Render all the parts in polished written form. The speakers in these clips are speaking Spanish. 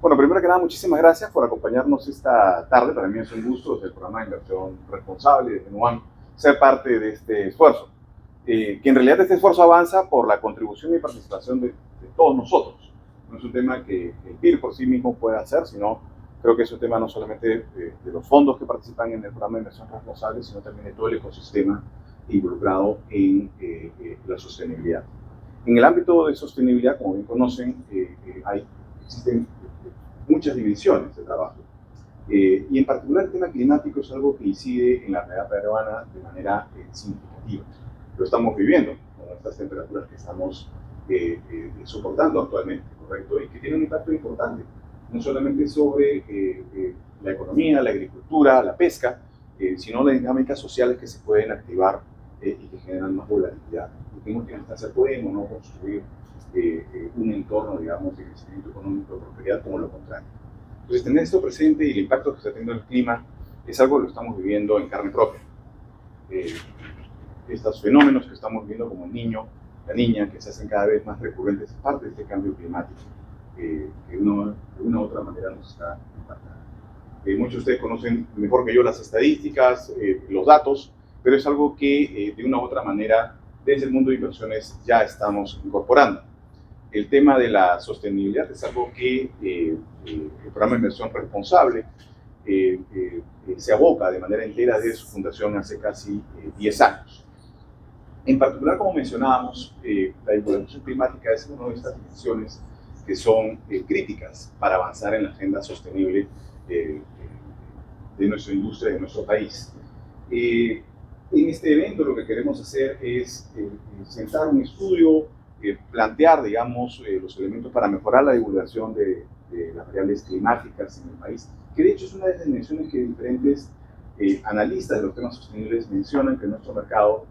Bueno, primero que nada, muchísimas gracias por acompañarnos esta tarde. Para mí es un gusto, desde el programa de inversión responsable de NUAM, ser parte de este esfuerzo. Que en realidad este esfuerzo avanza por la contribución y participación de todos nosotros. No es un tema que el PIR por sí mismo pueda hacer, sino creo que es un tema no solamente de los fondos que participan en el programa de inversión responsable, sino también de todo el ecosistema involucrado en la sostenibilidad. En el ámbito de sostenibilidad, como bien conocen, existen muchas divisiones de trabajo. Y en particular el tema climático es algo que incide en la realidad peruana de manera significativa. Lo estamos viviendo con estas temperaturas que estamos soportando actualmente, ¿correcto? Y que tiene un impacto importante, no solamente sobre la economía, la agricultura, la pesca, sino las dinámicas sociales que se pueden activar y que generan más volatilidad. En última instancia podemos no construir un entorno, digamos, de crecimiento económico, de prosperidad, como lo contrario. Entonces, tener esto presente y el impacto que está teniendo el clima es algo que lo estamos viviendo en carne propia. Estos fenómenos que estamos viendo como el niño, la niña, que se hacen cada vez más recurrentes, es parte de este cambio climático que de una u otra manera nos está impactando. Muchos de ustedes conocen mejor que yo las estadísticas, los datos, pero es algo que de una u otra manera desde el mundo de inversiones ya estamos incorporando. El tema de la sostenibilidad es algo que el programa de inversión responsable se aboca de manera entera desde su fundación hace casi 10 años. En particular, como mencionábamos, la divulgación climática es una de estas dimensiones que son críticas para avanzar en la agenda sostenible de nuestra industria, de nuestro país. En este evento lo que queremos hacer es sentar un estudio, plantear, digamos, los elementos para mejorar la divulgación de las variables climáticas en el país, que de hecho es una de las dimensiones que diferentes analistas de los temas sostenibles mencionan que nuestro mercado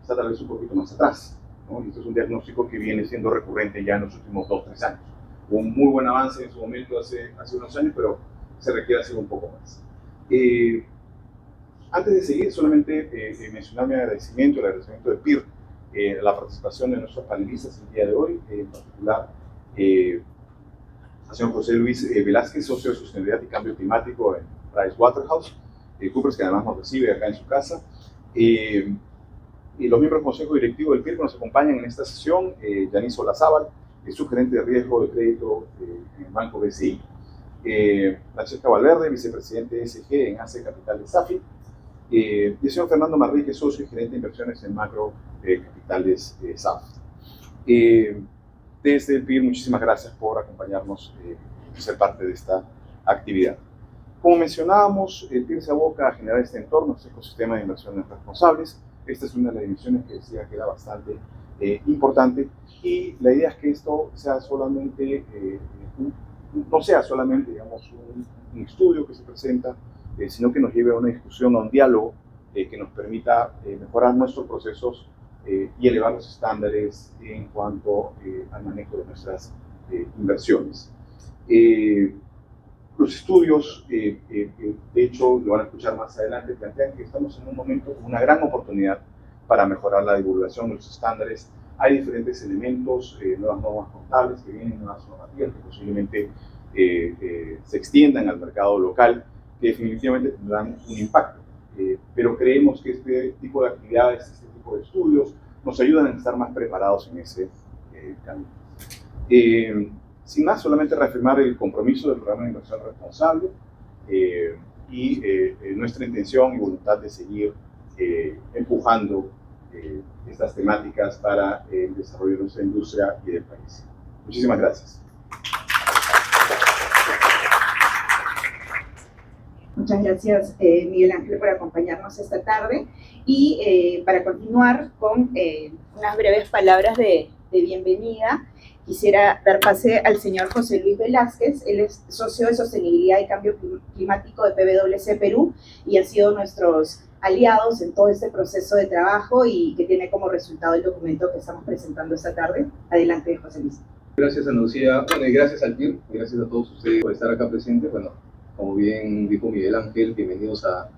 está tal vez un poquito más atrás, ¿no? Y esto es un diagnóstico que viene siendo recurrente ya en los últimos 2-3 años. Hubo un muy buen avance en su momento hace unos años, pero se requiere hacer un poco más. Antes de seguir, solamente mencionar mi agradecimiento, el agradecimiento de PIR, la participación de nuestros panelistas el día de hoy, en particular al señor José Luis Velázquez, socio de Sostenibilidad y Cambio Climático en PricewaterhouseCoopers, que además nos recibe acá en su casa, y los miembros del Consejo Directivo del PIR que nos acompañan en esta sesión, Yanis Olazábal, subgerente de riesgo de crédito en el Banco BCI, Francesca Valverde, vicepresidente de SG en ACE Capital de SAFI, y el señor Fernando Manrique, socio y gerente de inversiones en Macro Capitales SAF. Desde el PIR, muchísimas gracias por acompañarnos y ser parte de esta actividad. Como mencionábamos, el PIR se aboca a generar este entorno, este ecosistema de inversiones responsables. Esta es una de las dimensiones que decía que era bastante importante, y la idea es que esto sea solamente, no sea solamente, digamos, un estudio que se presenta, sino que nos lleve a una discusión, a un diálogo que nos permita mejorar nuestros procesos y elevar los estándares en cuanto al manejo de nuestras inversiones. Los estudios, de hecho, lo van a escuchar más adelante, plantean que estamos en un momento con una gran oportunidad para mejorar la divulgación de los estándares. Hay diferentes elementos, nuevas normas contables que vienen, nuevas normativas que posiblemente se extiendan al mercado local, que definitivamente tendrán un impacto. Pero creemos que este tipo de actividades, este tipo de estudios, nos ayudan a estar más preparados en ese camino. Sin más, solamente reafirmar el compromiso del programa de inversión responsable y nuestra intención y voluntad de seguir empujando estas temáticas para el desarrollo de nuestra industria y del país. Muchísimas gracias. Muchas gracias, Miguel Ángel, por acompañarnos esta tarde. Y para continuar con unas breves palabras de bienvenida, quisiera dar pase al señor José Luis Velázquez. Él es socio de Sostenibilidad y Cambio Climático de PwC Perú y ha sido nuestros aliados en todo este proceso de trabajo y que tiene como resultado el documento que estamos presentando esta tarde. Adelante, José Luis. Gracias, Ana Lucía. Bueno, y gracias al PIR, gracias a todos ustedes por estar acá presentes. Bueno, como bien dijo Miguel Ángel, bienvenidos a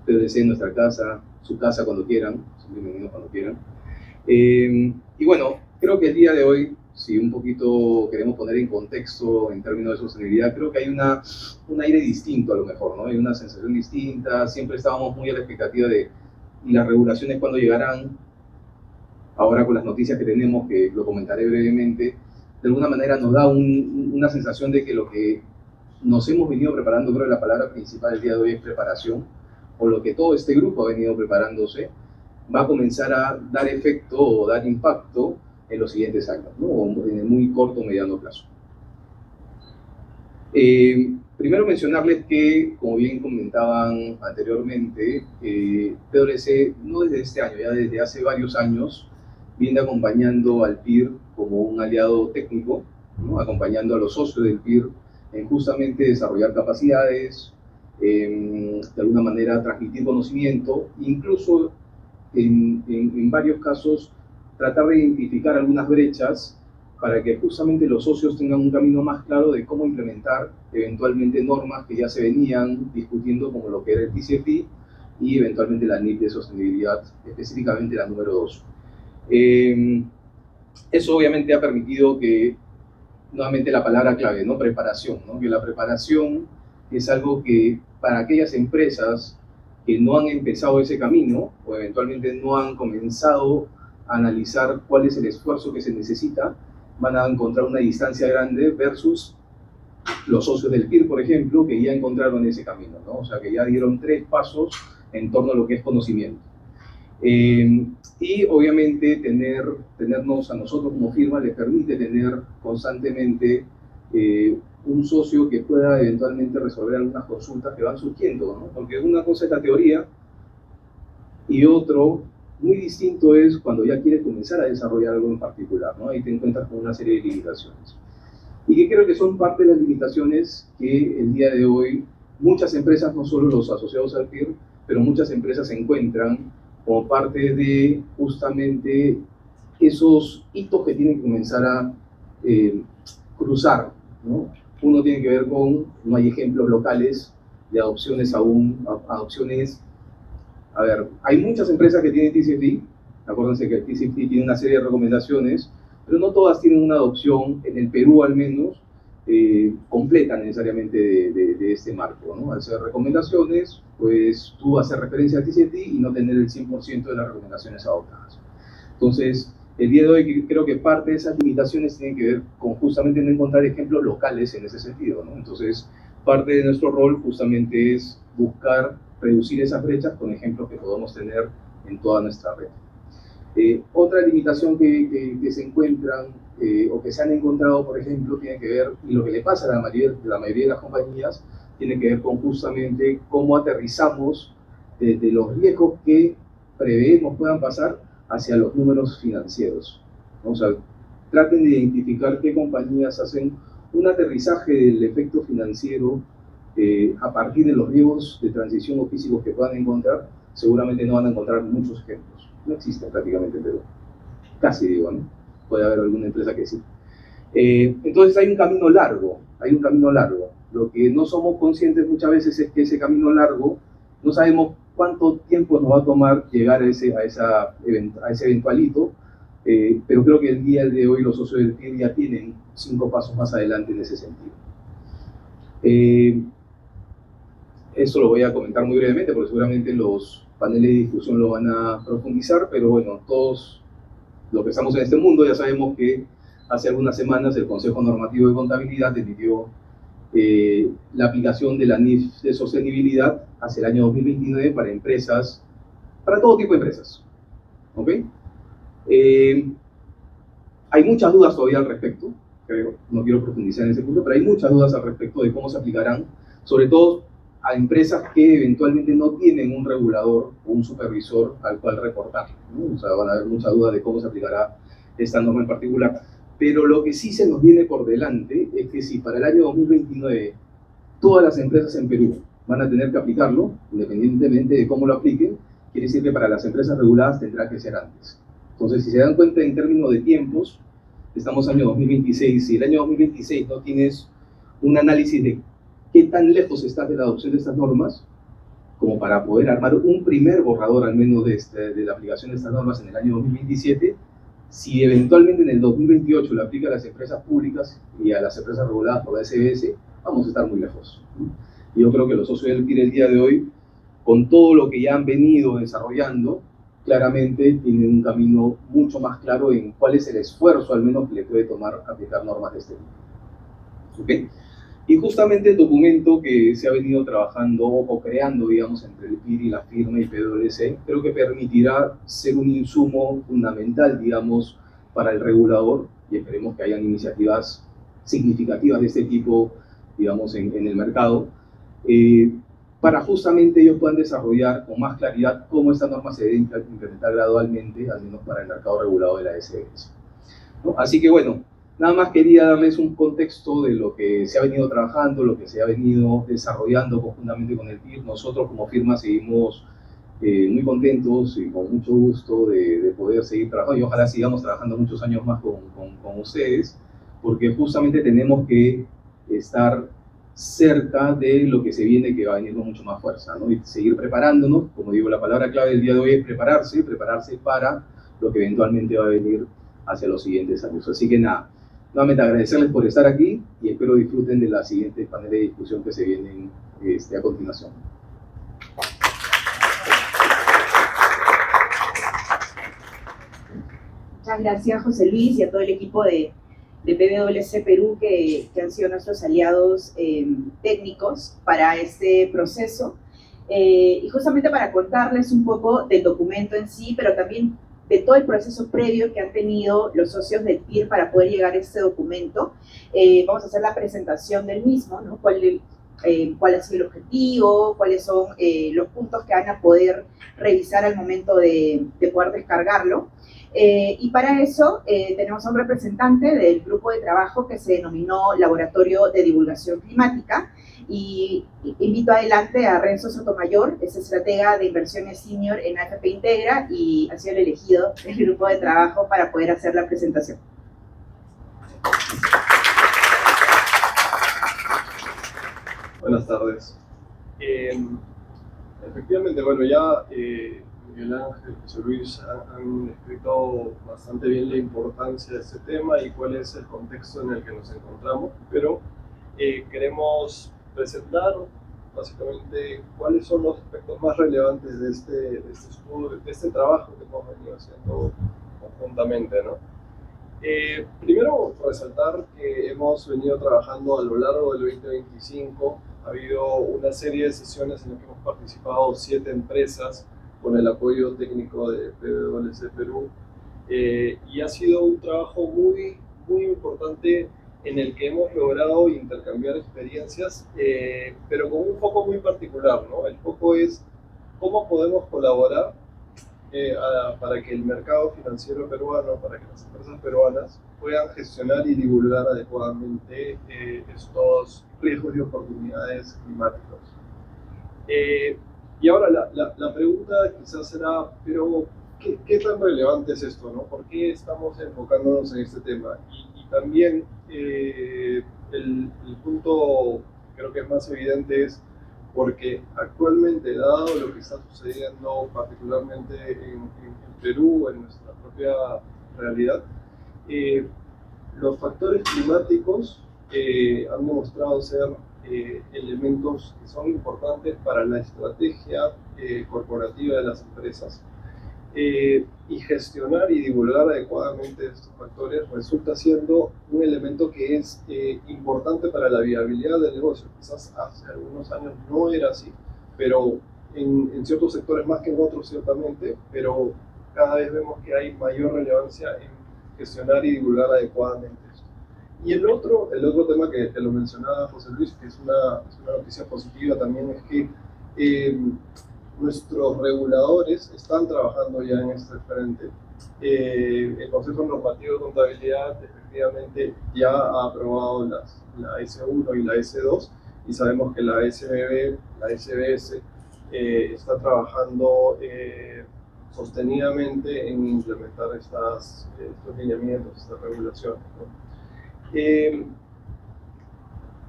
PwC, nuestra casa, su casa cuando quieran, son bienvenidos cuando quieran. Y bueno, creo que el día de hoy si un poquito queremos poner en contexto en términos de sostenibilidad, creo que hay un aire distinto a lo mejor, ¿no? Hay una sensación distinta, siempre estábamos muy a la expectativa de ¿y las regulaciones cuándo llegarán? Ahora con las noticias que tenemos, que lo comentaré brevemente, de alguna manera nos da una sensación de que lo que nos hemos venido preparando, creo que la palabra principal del día de hoy es preparación, o lo que todo este grupo ha venido preparándose, va a comenzar a dar efecto o dar impacto en los siguientes años, ¿no? O en el muy corto o mediano plazo. Primero mencionarles que, como bien comentaban anteriormente, PwC no desde este año, ya desde hace varios años, viene acompañando al PIR como un aliado técnico, ¿no? Acompañando a los socios del PIR en justamente desarrollar capacidades, de alguna manera transmitir conocimiento, incluso en varios casos tratar de identificar algunas brechas para que justamente los socios tengan un camino más claro de cómo implementar eventualmente normas que ya se venían discutiendo, como lo que era el TCFD y eventualmente la NIF de sostenibilidad, específicamente la número 2. Eso obviamente ha permitido que, nuevamente la palabra clave, ¿no? Preparación, ¿no? Que la preparación es algo que para aquellas empresas que no han empezado ese camino o eventualmente no han comenzado a analizar cuál es el esfuerzo que se necesita, van a encontrar una distancia grande versus los socios del PIR, por ejemplo, que ya encontraron ese camino, ¿no? O sea, que ya dieron 3 pasos en torno a lo que es conocimiento. Y obviamente tenernos a nosotros como firma les permite tener constantemente un socio que pueda eventualmente resolver algunas consultas que van surgiendo, ¿no? Porque una cosa es la teoría y otro muy distinto es cuando ya quieres comenzar a desarrollar algo en particular, ¿no? Ahí te encuentras con una serie de limitaciones. Y que creo que son parte de las limitaciones que el día de hoy muchas empresas, no solo los asociados al PIR, pero muchas empresas se encuentran como parte de justamente esos hitos que tienen que comenzar a cruzar, ¿no? Uno tiene que ver con, no hay ejemplos locales de adopciones aún, adopciones. A ver, hay muchas empresas que tienen TCFD, acuérdense que el TCFD tiene una serie de recomendaciones, pero no todas tienen una adopción, en el Perú al menos, completa necesariamente de este marco, ¿no? Al hacer recomendaciones, pues tú hacer referencia al TCFD y no tener el 100% de las recomendaciones adoptadas. Entonces, el día de hoy creo que parte de esas limitaciones tienen que ver con justamente no encontrar ejemplos locales en ese sentido, ¿no? Entonces, parte de nuestro rol justamente es buscar reducir esas brechas con ejemplos que podamos tener en toda nuestra red. Otra limitación que se encuentran o que se han encontrado, por ejemplo, tiene que ver, y lo que le pasa a la mayoría de las compañías, tiene que ver con justamente cómo aterrizamos desde los riesgos que preveemos puedan pasar hacia los números financieros, ¿no? O sea, traten de identificar qué compañías hacen un aterrizaje del efecto financiero a partir de los riesgos de transición o físicos que puedan encontrar. Seguramente no van a encontrar muchos ejemplos. No existen prácticamente en Perú. Casi digo, ¿no? Puede haber alguna empresa que sí. Entonces hay un camino largo, Lo que no somos conscientes muchas veces es que ese camino largo, no sabemos cuánto tiempo nos va a tomar llegar a ese eventualito, pero creo que el día de hoy los socios del PIR ya tienen 5 pasos más adelante en ese sentido. Esto lo voy a comentar muy brevemente porque seguramente los paneles de discusión lo van a profundizar, pero bueno, todos los que estamos en este mundo ya sabemos que hace algunas semanas el Consejo Normativo de Contabilidad emitió la aplicación de la NIF de sostenibilidad hacia el año 2029 para empresas, para todo tipo de empresas. ¿Ok? Hay muchas dudas todavía al respecto, creo, no quiero profundizar en ese punto, pero hay muchas dudas al respecto de cómo se aplicarán, sobre todo a empresas que eventualmente no tienen un regulador o un supervisor al cual reportar, ¿no? O sea, van a haber muchas dudas de cómo se aplicará esta norma en particular. Pero lo que sí se nos viene por delante es que si para el año 2029 todas las empresas en Perú van a tener que aplicarlo, independientemente de cómo lo apliquen, quiere decir que para las empresas reguladas tendrá que ser antes. Entonces, si se dan cuenta en términos de tiempos, estamos en el año 2026, si el año 2026 no tienes un análisis de qué tan lejos estás de la adopción de estas normas, como para poder armar un primer borrador al menos de la aplicación de estas normas en el año 2027, Si eventualmente en el 2028 lo aplica a las empresas públicas y a las empresas reguladas por la SBS, vamos a estar muy lejos. Y yo creo que los socios del PIR el día de hoy, con todo lo que ya han venido desarrollando, claramente tienen un camino mucho más claro en cuál es el esfuerzo, al menos, que le puede tomar aplicar normas de este tipo. ¿Okay? Y justamente el documento que se ha venido trabajando o creando, digamos, entre el PIR y la firma y PwC, creo que permitirá ser un insumo fundamental, digamos, para el regulador, y esperemos que hayan iniciativas significativas de este tipo, digamos, en el mercado, para justamente ellos puedan desarrollar con más claridad cómo esta norma se debe implementar gradualmente, al menos para el mercado regulado de la SBS. ¿No? Así que bueno, nada más quería darles un contexto de lo que se ha venido trabajando, lo que se ha venido desarrollando conjuntamente con el PIR. Nosotros como firma seguimos muy contentos y con mucho gusto de poder seguir trabajando, y ojalá sigamos trabajando muchos años más con ustedes, porque justamente tenemos que estar cerca de lo que se viene, que va a venir con mucho más fuerza, ¿no? Y seguir preparándonos. Como digo, la palabra clave del día de hoy es prepararse para lo que eventualmente va a venir hacia los siguientes años. Así que nada, nuevamente agradecerles por estar aquí y espero disfruten de la siguiente panel de discusión que se vienen a continuación. Muchas gracias, José Luis, y a todo el equipo de PwC Perú que han sido nuestros aliados técnicos para este proceso. Y justamente para contarles un poco del documento en sí, pero también de todo el proceso previo que han tenido los socios del PIR para poder llegar a este documento. Vamos a hacer la presentación del mismo, ¿no? Cuál ha sido el objetivo, cuáles son los puntos que van a poder revisar al momento de poder descargarlo. Y para eso tenemos a un representante del grupo de trabajo que se denominó Laboratorio de Divulgación Climática, y invito adelante a Renzo Sotomayor, es estratega de inversiones senior en AFP Integra y ha sido el elegido del grupo de trabajo para poder hacer la presentación. Buenas tardes. Efectivamente, bueno, ya Miguel Ángel y José Luis han escrito bastante bien la importancia de este tema y cuál es el contexto en el que nos encontramos, pero queremos presentar básicamente cuáles son los aspectos más relevantes de este estudio, de este trabajo que hemos venido haciendo conjuntamente, ¿no? Primero, resaltar que hemos venido trabajando a lo largo del 2025. Ha habido una serie de sesiones en las que hemos participado 7 empresas con el apoyo técnico de PwC Perú, y ha sido un trabajo muy importante en el que hemos logrado intercambiar experiencias, pero con un foco muy particular, ¿no? El foco es cómo podemos colaborar para que el mercado financiero peruano, para que las empresas peruanas puedan gestionar y divulgar adecuadamente estos riesgos y oportunidades climáticos. Y ahora la pregunta quizás será, pero ¿qué tan relevante es esto, ¿no? ¿Por qué estamos enfocándonos en este tema? Y también el punto creo que es más evidente es porque actualmente, dado lo que está sucediendo particularmente en Perú, en nuestra propia realidad, los factores climáticos han demostrado ser elementos que son importantes para la estrategia corporativa de las empresas, y gestionar y divulgar adecuadamente estos factores resulta siendo un elemento que es importante para la viabilidad del negocio. Quizás hace algunos años no era así, pero en ciertos sectores más que en otros ciertamente, pero cada vez vemos que hay mayor relevancia en gestionar y divulgar adecuadamente esto. Y el otro tema que lo mencionaba José Luis, que es una noticia positiva también, es que nuestros reguladores están trabajando ya en este frente. El Consejo Normativo de Contabilidad efectivamente ya ha aprobado la S1 y la S2, y sabemos que la SBB, la SBS, está trabajando sostenidamente en implementar estos lineamientos, estas regulaciones, ¿no?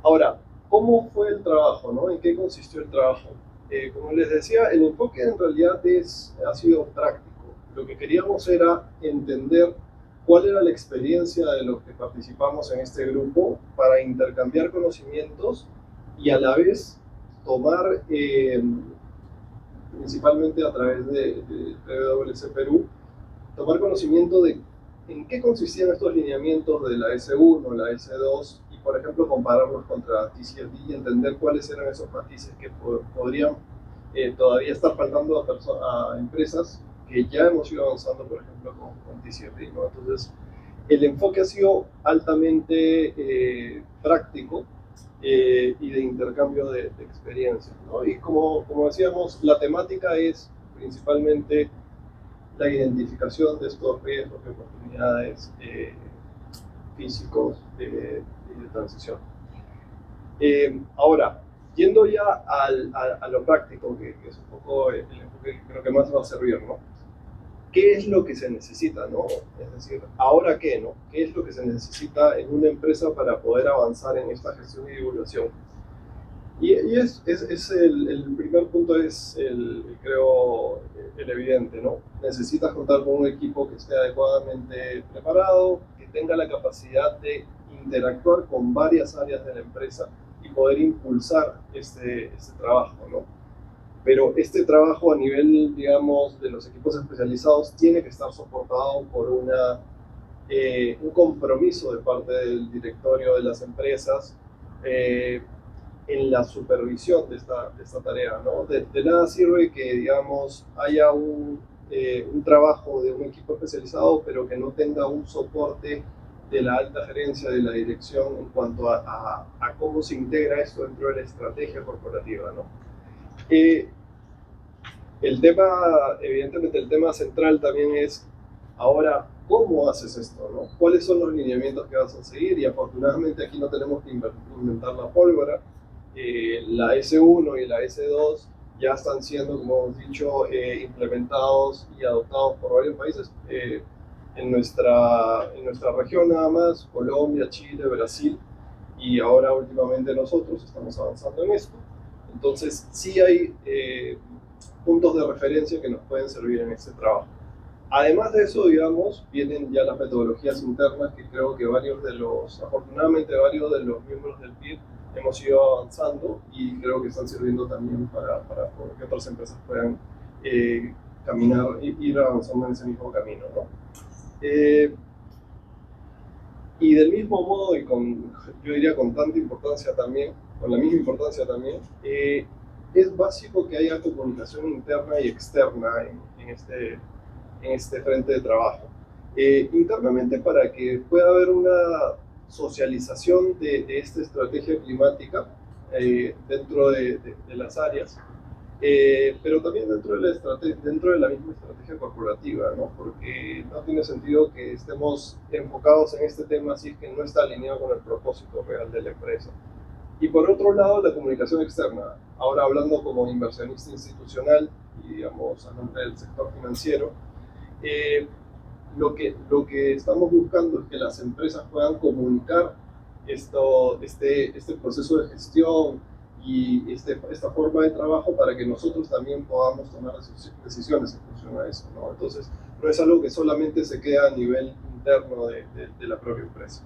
Ahora, ¿cómo fue el trabajo, ¿no? ¿En qué consistió el trabajo? Como les decía, el enfoque en realidad ha sido práctico. Lo que queríamos era entender cuál era la experiencia de los que participamos en este grupo para intercambiar conocimientos y a la vez tomar, principalmente a través de PwC Perú, tomar conocimiento de en qué consistían estos lineamientos de la S1, la S2, y por ejemplo compararlos contra TCFD y entender cuáles eran esos matices que podrían todavía estar faltando a empresas que ya hemos ido avanzando, por ejemplo, con TCFD, ¿no? Entonces, el enfoque ha sido altamente práctico y de intercambio de experiencias, ¿no? Y como decíamos, la temática es principalmente la identificación de estos riesgos y oportunidades físicos y de transición. Ahora, yendo ya a lo práctico, que es un poco el enfoque que creo que más va a servir, ¿no? ¿Qué es lo que se necesita, no? Es decir, ¿ahora qué, no? ¿Qué es lo que se necesita en una empresa para poder avanzar en esta gestión y divulgación? Y el primer punto es, creo, el evidente, ¿no? Necesitas contar con un equipo que esté adecuadamente preparado, que tenga la capacidad de interactuar con varias áreas de la empresa y poder impulsar este trabajo, ¿no? Pero este trabajo a nivel, digamos, de los equipos especializados tiene que estar soportado por un compromiso de parte del directorio de las empresas en la supervisión de esta tarea, ¿no? De nada sirve que, digamos, haya un trabajo de un equipo especializado, pero que no tenga un soporte de la alta gerencia, de la dirección, en cuanto a cómo se integra esto dentro de la estrategia corporativa, ¿no? Evidentemente el tema central también es, ahora, ¿cómo haces esto, no? ¿Cuáles son los lineamientos que vas a seguir? Y afortunadamente aquí no tenemos que inventar la pólvora. La S1 y la S2 ya están siendo, como hemos dicho, implementados y adoptados por varios países. En nuestra región nada más, Colombia, Chile, Brasil, y ahora últimamente nosotros estamos avanzando en esto. Entonces sí hay puntos de referencia que nos pueden servir en este trabajo. Además de eso, digamos, vienen ya las metodologías internas que creo que afortunadamente varios de los miembros del PIB hemos ido avanzando y creo que están sirviendo también para que otras empresas puedan ir avanzando en ese mismo camino, ¿no? Y del mismo modo, y yo diría con tanta importancia también, con la misma importancia también, es básico que haya comunicación interna y externa en este frente de trabajo. Internamente, para que pueda haber una socialización de esta estrategia climática dentro de las áreas, pero también dentro de la misma estrategia corporativa, ¿no? Porque no tiene sentido que estemos enfocados en este tema si es que no está alineado con el propósito real de la empresa. Y por otro lado, la comunicación externa. Ahora hablando como inversionista institucional y, digamos, a nombre del sector financiero, lo que estamos buscando es que las empresas puedan comunicar este proceso de gestión y esta forma de trabajo para que nosotros también podamos tomar decisiones en función a eso, ¿no? Entonces, no es algo que solamente se queda a nivel interno de la propia empresa.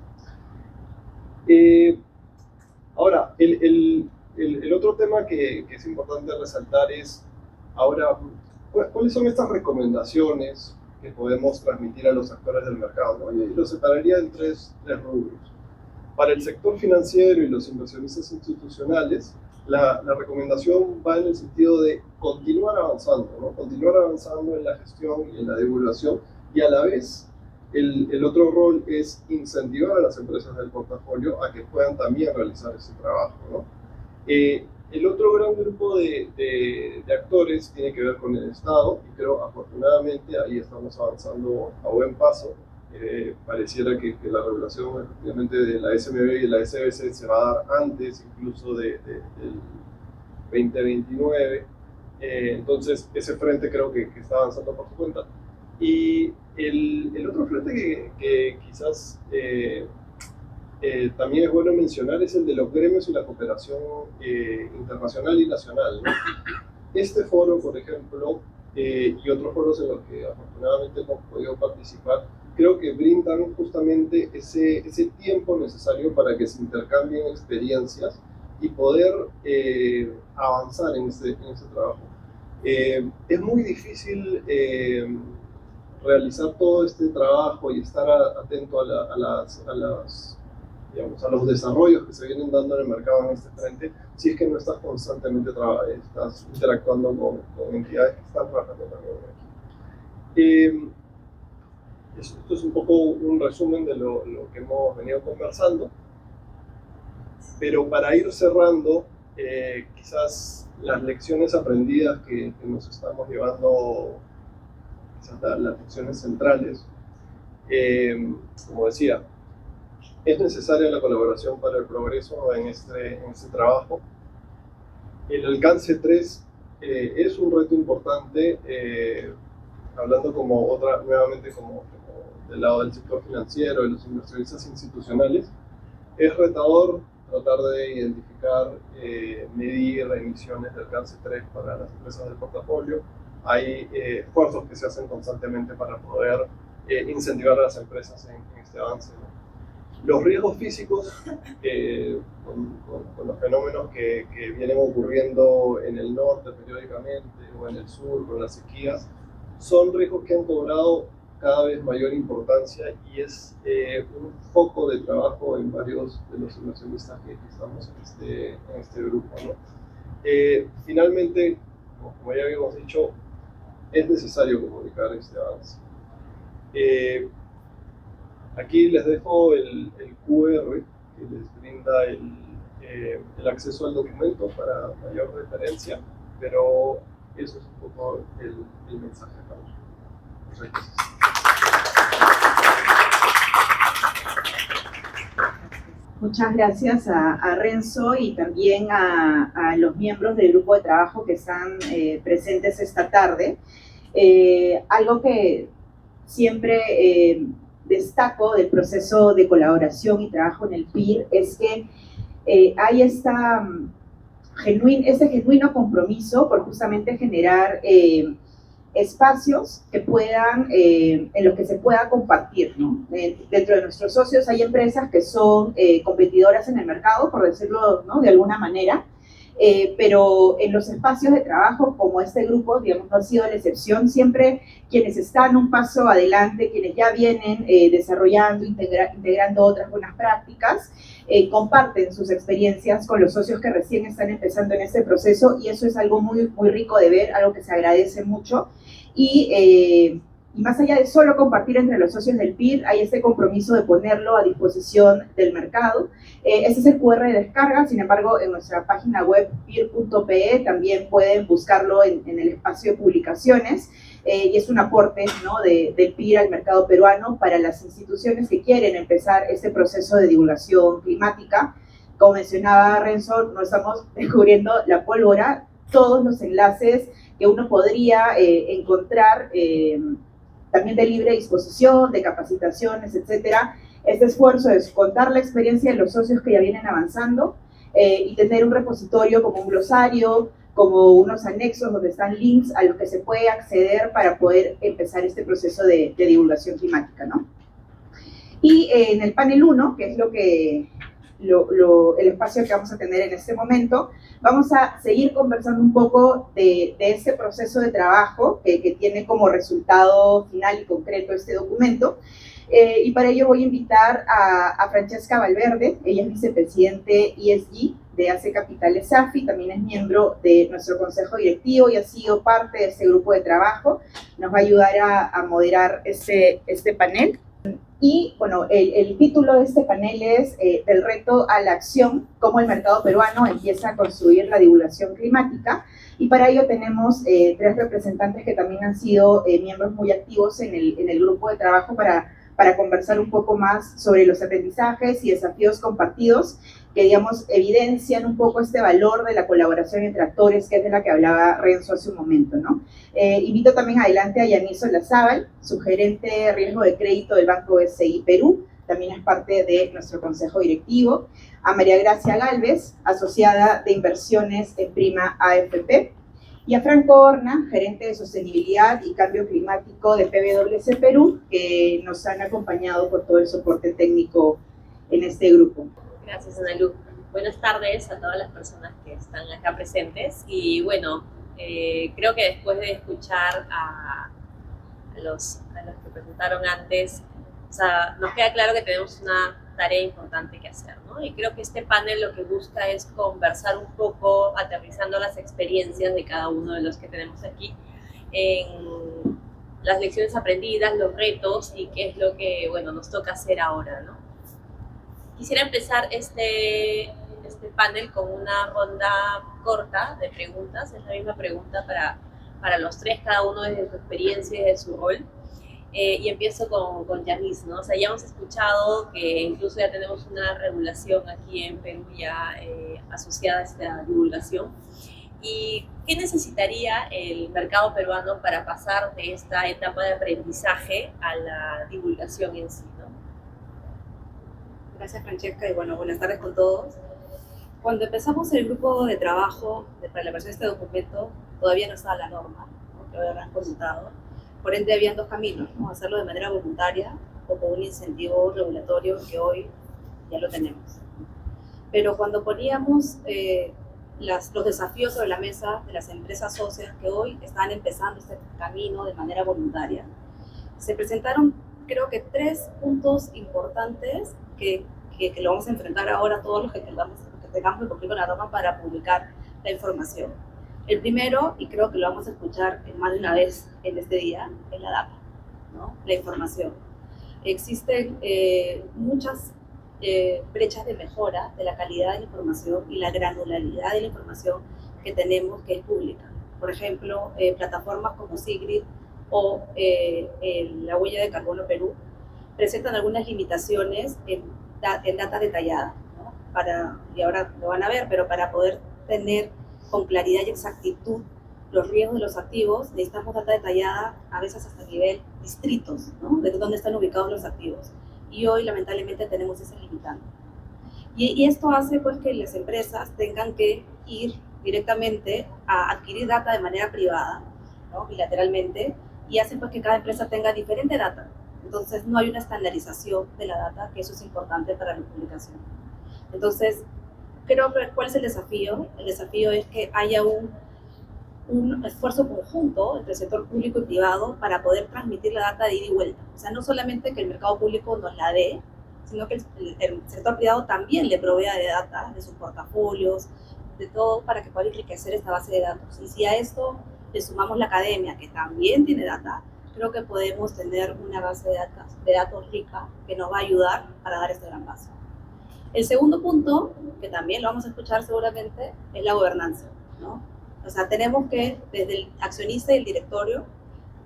Ahora, el otro tema que es importante resaltar es, ahora, ¿cuáles son estas recomendaciones que podemos transmitir a los actores del mercado, ¿no? Y lo separaría en tres rubros. Para el sector financiero y los inversionistas institucionales, la recomendación va en el sentido de continuar avanzando, ¿no? Continuar avanzando en la gestión y en la divulgación, y a la vez el otro rol es incentivar a las empresas del portafolio a que puedan también realizar ese trabajo, ¿no? El otro gran grupo de actores tiene que ver con el Estado, y creo afortunadamente ahí estamos avanzando a buen paso. Pareciera que la regulación efectivamente de la SMB y de la SBC se va a dar antes incluso del 2029, entonces ese frente creo que está avanzando por su cuenta. Y el otro frente que quizás también es bueno mencionar es el de los gremios y la cooperación internacional y nacional, ¿no? Este foro, por ejemplo, y otros foros en los que afortunadamente hemos podido participar, creo que brindan justamente ese tiempo necesario para que se intercambien experiencias y poder avanzar en ese trabajo. Es muy difícil realizar todo este trabajo y estar atento digamos, a los desarrollos que se vienen dando en el mercado en este frente, si es que no estás constantemente estás interactuando con entidades que están trabajando también aquí. Esto es un poco un resumen de lo que hemos venido conversando, pero para ir cerrando, quizás las lecciones aprendidas que nos estamos llevando, quizás las lecciones centrales, como decía, es necesaria la colaboración para el progreso en este trabajo. El alcance 3 es un reto importante, hablando nuevamente como del lado del sector financiero, de los inversionistas institucionales. Es retador tratar de identificar, medir emisiones de alcance 3 para las empresas del portafolio. Hay esfuerzos que se hacen constantemente para poder incentivar a las empresas en este avance, ¿no? Los riesgos físicos, con los fenómenos que vienen ocurriendo en el norte periódicamente o en el sur con las sequías, son riesgos que han cobrado cada vez mayor importancia y es un foco de trabajo en varios de los inversionistas que estamos en este grupo, ¿no? Finalmente, como ya habíamos dicho, es necesario comunicar este avance. Aquí les dejo el QR que les brinda el acceso al documento para mayor referencia, pero eso es un poco el mensaje acá. Muchas gracias. Muchas gracias a Renzo y también a los miembros del grupo de trabajo que están presentes esta tarde. Algo que siempre destaco del proceso de colaboración y trabajo en el PIR es que hay ese genuino compromiso por justamente generar espacios que puedan, en los que se pueda compartir, ¿no? Dentro de nuestros socios hay empresas que son competidoras en el mercado, por decirlo, ¿no?, de alguna manera, pero en los espacios de trabajo como este grupo, digamos, no ha sido la excepción. Siempre quienes están un paso adelante, quienes ya vienen desarrollando, integrando otras buenas prácticas, comparten sus experiencias con los socios que recién están empezando en este proceso, y eso es algo muy, muy rico de ver, algo que se agradece mucho. Y más allá de solo compartir entre los socios del PIR, hay este compromiso de ponerlo a disposición del mercado. Ese es el QR de descarga. Sin embargo, en nuestra página web pir.pe también pueden buscarlo en el espacio de publicaciones, y es un aporte, ¿no?, del PIR al mercado peruano para las instituciones que quieren empezar este proceso de divulgación climática. Como mencionaba Renzo, no estamos descubriendo la pólvora. Todos los enlaces que uno podría encontrar también de libre disposición, de capacitaciones, etcétera. Este esfuerzo es contar la experiencia de los socios que ya vienen avanzando y tener un repositorio como un glosario, como unos anexos donde están links a los que se puede acceder para poder empezar este proceso de divulgación climática, ¿no? Y en el panel 1, que es el espacio que vamos a tener en este momento, vamos a seguir conversando un poco de este proceso de trabajo que tiene como resultado final y concreto este documento. Y para ello voy a invitar a Francesca Valverde. Ella es vicepresidente ESG de AC Capital SAFI, también es miembro de nuestro consejo directivo y ha sido parte de este grupo de trabajo. Nos va a ayudar a moderar este panel. Y bueno, el título de este panel es Del reto a la acción, cómo el mercado peruano empieza a construir la divulgación climática. Y para ello tenemos 3 representantes que también han sido miembros muy activos en el grupo de trabajo para conversar un poco más sobre los aprendizajes y desafíos compartidos que, digamos, evidencian un poco este valor de la colaboración entre actores, que es de la que hablaba Renzo hace un momento, ¿no? Invito también adelante a Yaniso Lazábal, su gerente de riesgo de crédito del Banco BCI Perú, también es parte de nuestro consejo directivo, a María Gracia Gálvez, asociada de inversiones en Prima AFP, y a Franco Horna, gerente de sostenibilidad y cambio climático de PwC Perú, que nos han acompañado por todo el soporte técnico en este grupo. Gracias, Analu. Buenas tardes a todas las personas que están acá presentes y bueno, creo que después de escuchar a los que presentaron antes, o sea, nos queda claro que tenemos una tarea importante que hacer, ¿no? Y creo que este panel lo que busca es conversar un poco, aterrizando las experiencias de cada uno de los que tenemos aquí, en las lecciones aprendidas, los retos y qué es lo que, bueno, nos toca hacer ahora, ¿no? Quisiera empezar este panel con una ronda corta de preguntas. Es la misma pregunta para los tres, cada uno desde su experiencia y desde su rol. Y empiezo con Yanis, ¿no? O sea, ya hemos escuchado que incluso ya tenemos una regulación aquí en Perú ya asociada a esta divulgación. ¿Y qué necesitaría el mercado peruano para pasar de esta etapa de aprendizaje a la divulgación en sí, ¿no? Gracias, Francesca, y bueno, buenas tardes con todos. Cuando empezamos el grupo de trabajo para la elaboración de este documento, todavía no estaba la norma, ¿no?, que habrán consultado. Por ende, habían dos caminos, ¿no? Hacerlo de manera voluntaria o con un incentivo regulatorio que hoy ya lo tenemos. Pero cuando poníamos los desafíos sobre la mesa de las empresas socias que hoy están empezando este camino de manera voluntaria, se presentaron, creo que, 3 puntos importantes que lo vamos a enfrentar ahora todos los que tengamos que cumplir con la norma para publicar la información. El primero, y creo que lo vamos a escuchar más de una vez en este día, es la data, ¿no? La información. Existen muchas brechas de mejora de la calidad de la información y la granularidad de la información que tenemos, que es pública. Por ejemplo, plataformas como Sigrid o la huella de carbono Perú presentan algunas limitaciones en data detallada, ¿no? Y ahora lo van a ver, pero para poder tener con claridad y exactitud los riesgos de los activos, necesitamos data detallada, a veces hasta a nivel distritos, ¿no?, de dónde están ubicados los activos. Y hoy, lamentablemente, tenemos ese limitante. Y esto hace, pues, que las empresas tengan que ir directamente a adquirir data de manera privada, ¿no?, bilateralmente, y hace, pues, que cada empresa tenga diferente data. Entonces, no hay una estandarización de la data, que eso es importante para la publicación. Entonces, creo que ¿cuál es el desafío? El desafío es que haya un esfuerzo conjunto entre el sector público y privado para poder transmitir la data de ida y vuelta. O sea, no solamente que el mercado público nos la dé, sino que el sector privado también le provea de data, de sus portafolios, de todo, para que pueda enriquecer esta base de datos. Y si a esto le sumamos la academia, que también tiene data, creo que podemos tener una base de datos rica que nos va a ayudar para dar este gran paso. El segundo punto, que también lo vamos a escuchar seguramente, es la gobernanza, ¿no? O sea, tenemos que, desde el accionista y el directorio,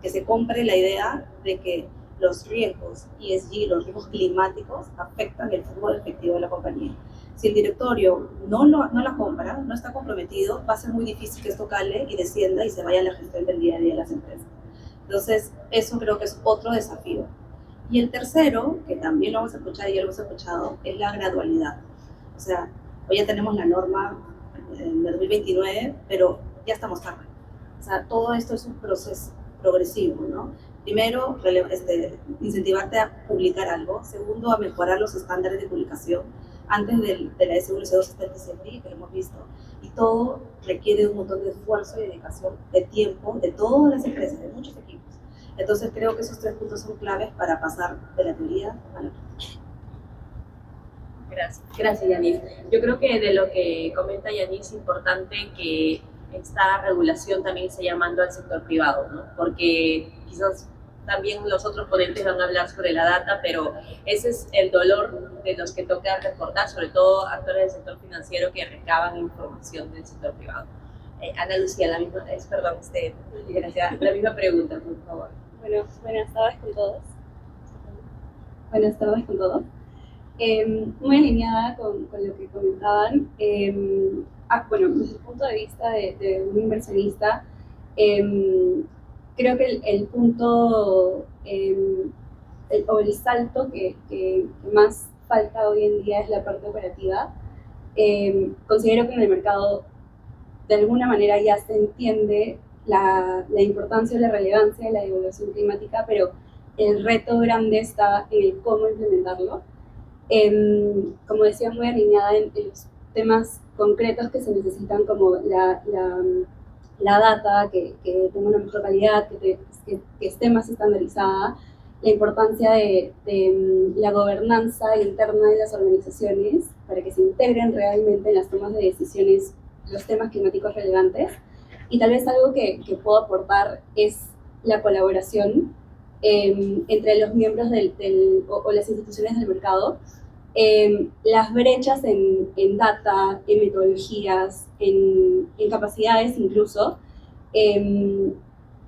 que se compre la idea de que los riesgos ESG, los riesgos climáticos, afectan el flujo efectivo de la compañía. Si el directorio no la compra, no está comprometido, va a ser muy difícil que esto cale y descienda y se vaya a la gestión del día a día de las empresas. Entonces, eso creo que es otro desafío. Y el tercero, que también lo vamos a escuchar y ya lo hemos escuchado, es la gradualidad. O sea, hoy ya tenemos la norma en 2029, pero ya estamos tarde. O sea, todo esto es un proceso progresivo, ¿no? Primero, incentivarte a publicar algo. Segundo, a mejorar los estándares de publicación antes de la SWC2 hasta el TCFD, que lo hemos visto. Y todo requiere un montón de esfuerzo y dedicación, de tiempo, de todas las empresas, de muchos equipos. Entonces creo que esos 3 puntos son claves para pasar de la teoría a la práctica. Gracias, Yanis. Yo creo que de lo que comenta Yanis es importante que esta regulación también esté llamando al sector privado, ¿no? Porque quizás también los otros ponentes van a hablar sobre la data, pero ese es el dolor de los que toca reportar, sobre todo actores del sector financiero que recaban información del sector privado. Ana Lucía, la misma pregunta, por favor. Bueno, buenas tardes con todos. Buenas tardes con todos. Muy alineada con lo que comentaban. Bueno, desde el punto de vista de un inversionista, creo que el punto o el salto que más falta hoy en día es la parte operativa. Considero que en el mercado de alguna manera ya se entiende la importancia o la relevancia de la divulgación climática, pero el reto grande está en el cómo implementarlo. Como decía, muy alineada en los temas concretos que se necesitan, como la data, que tenga una mejor calidad, que esté más estandarizada, la importancia de la gobernanza interna de las organizaciones para que se integren realmente en las tomas de decisiones los temas climáticos relevantes. Y tal vez algo que puedo aportar es la colaboración entre los miembros o las instituciones del mercado. Las brechas en data, en metodologías, en capacidades incluso,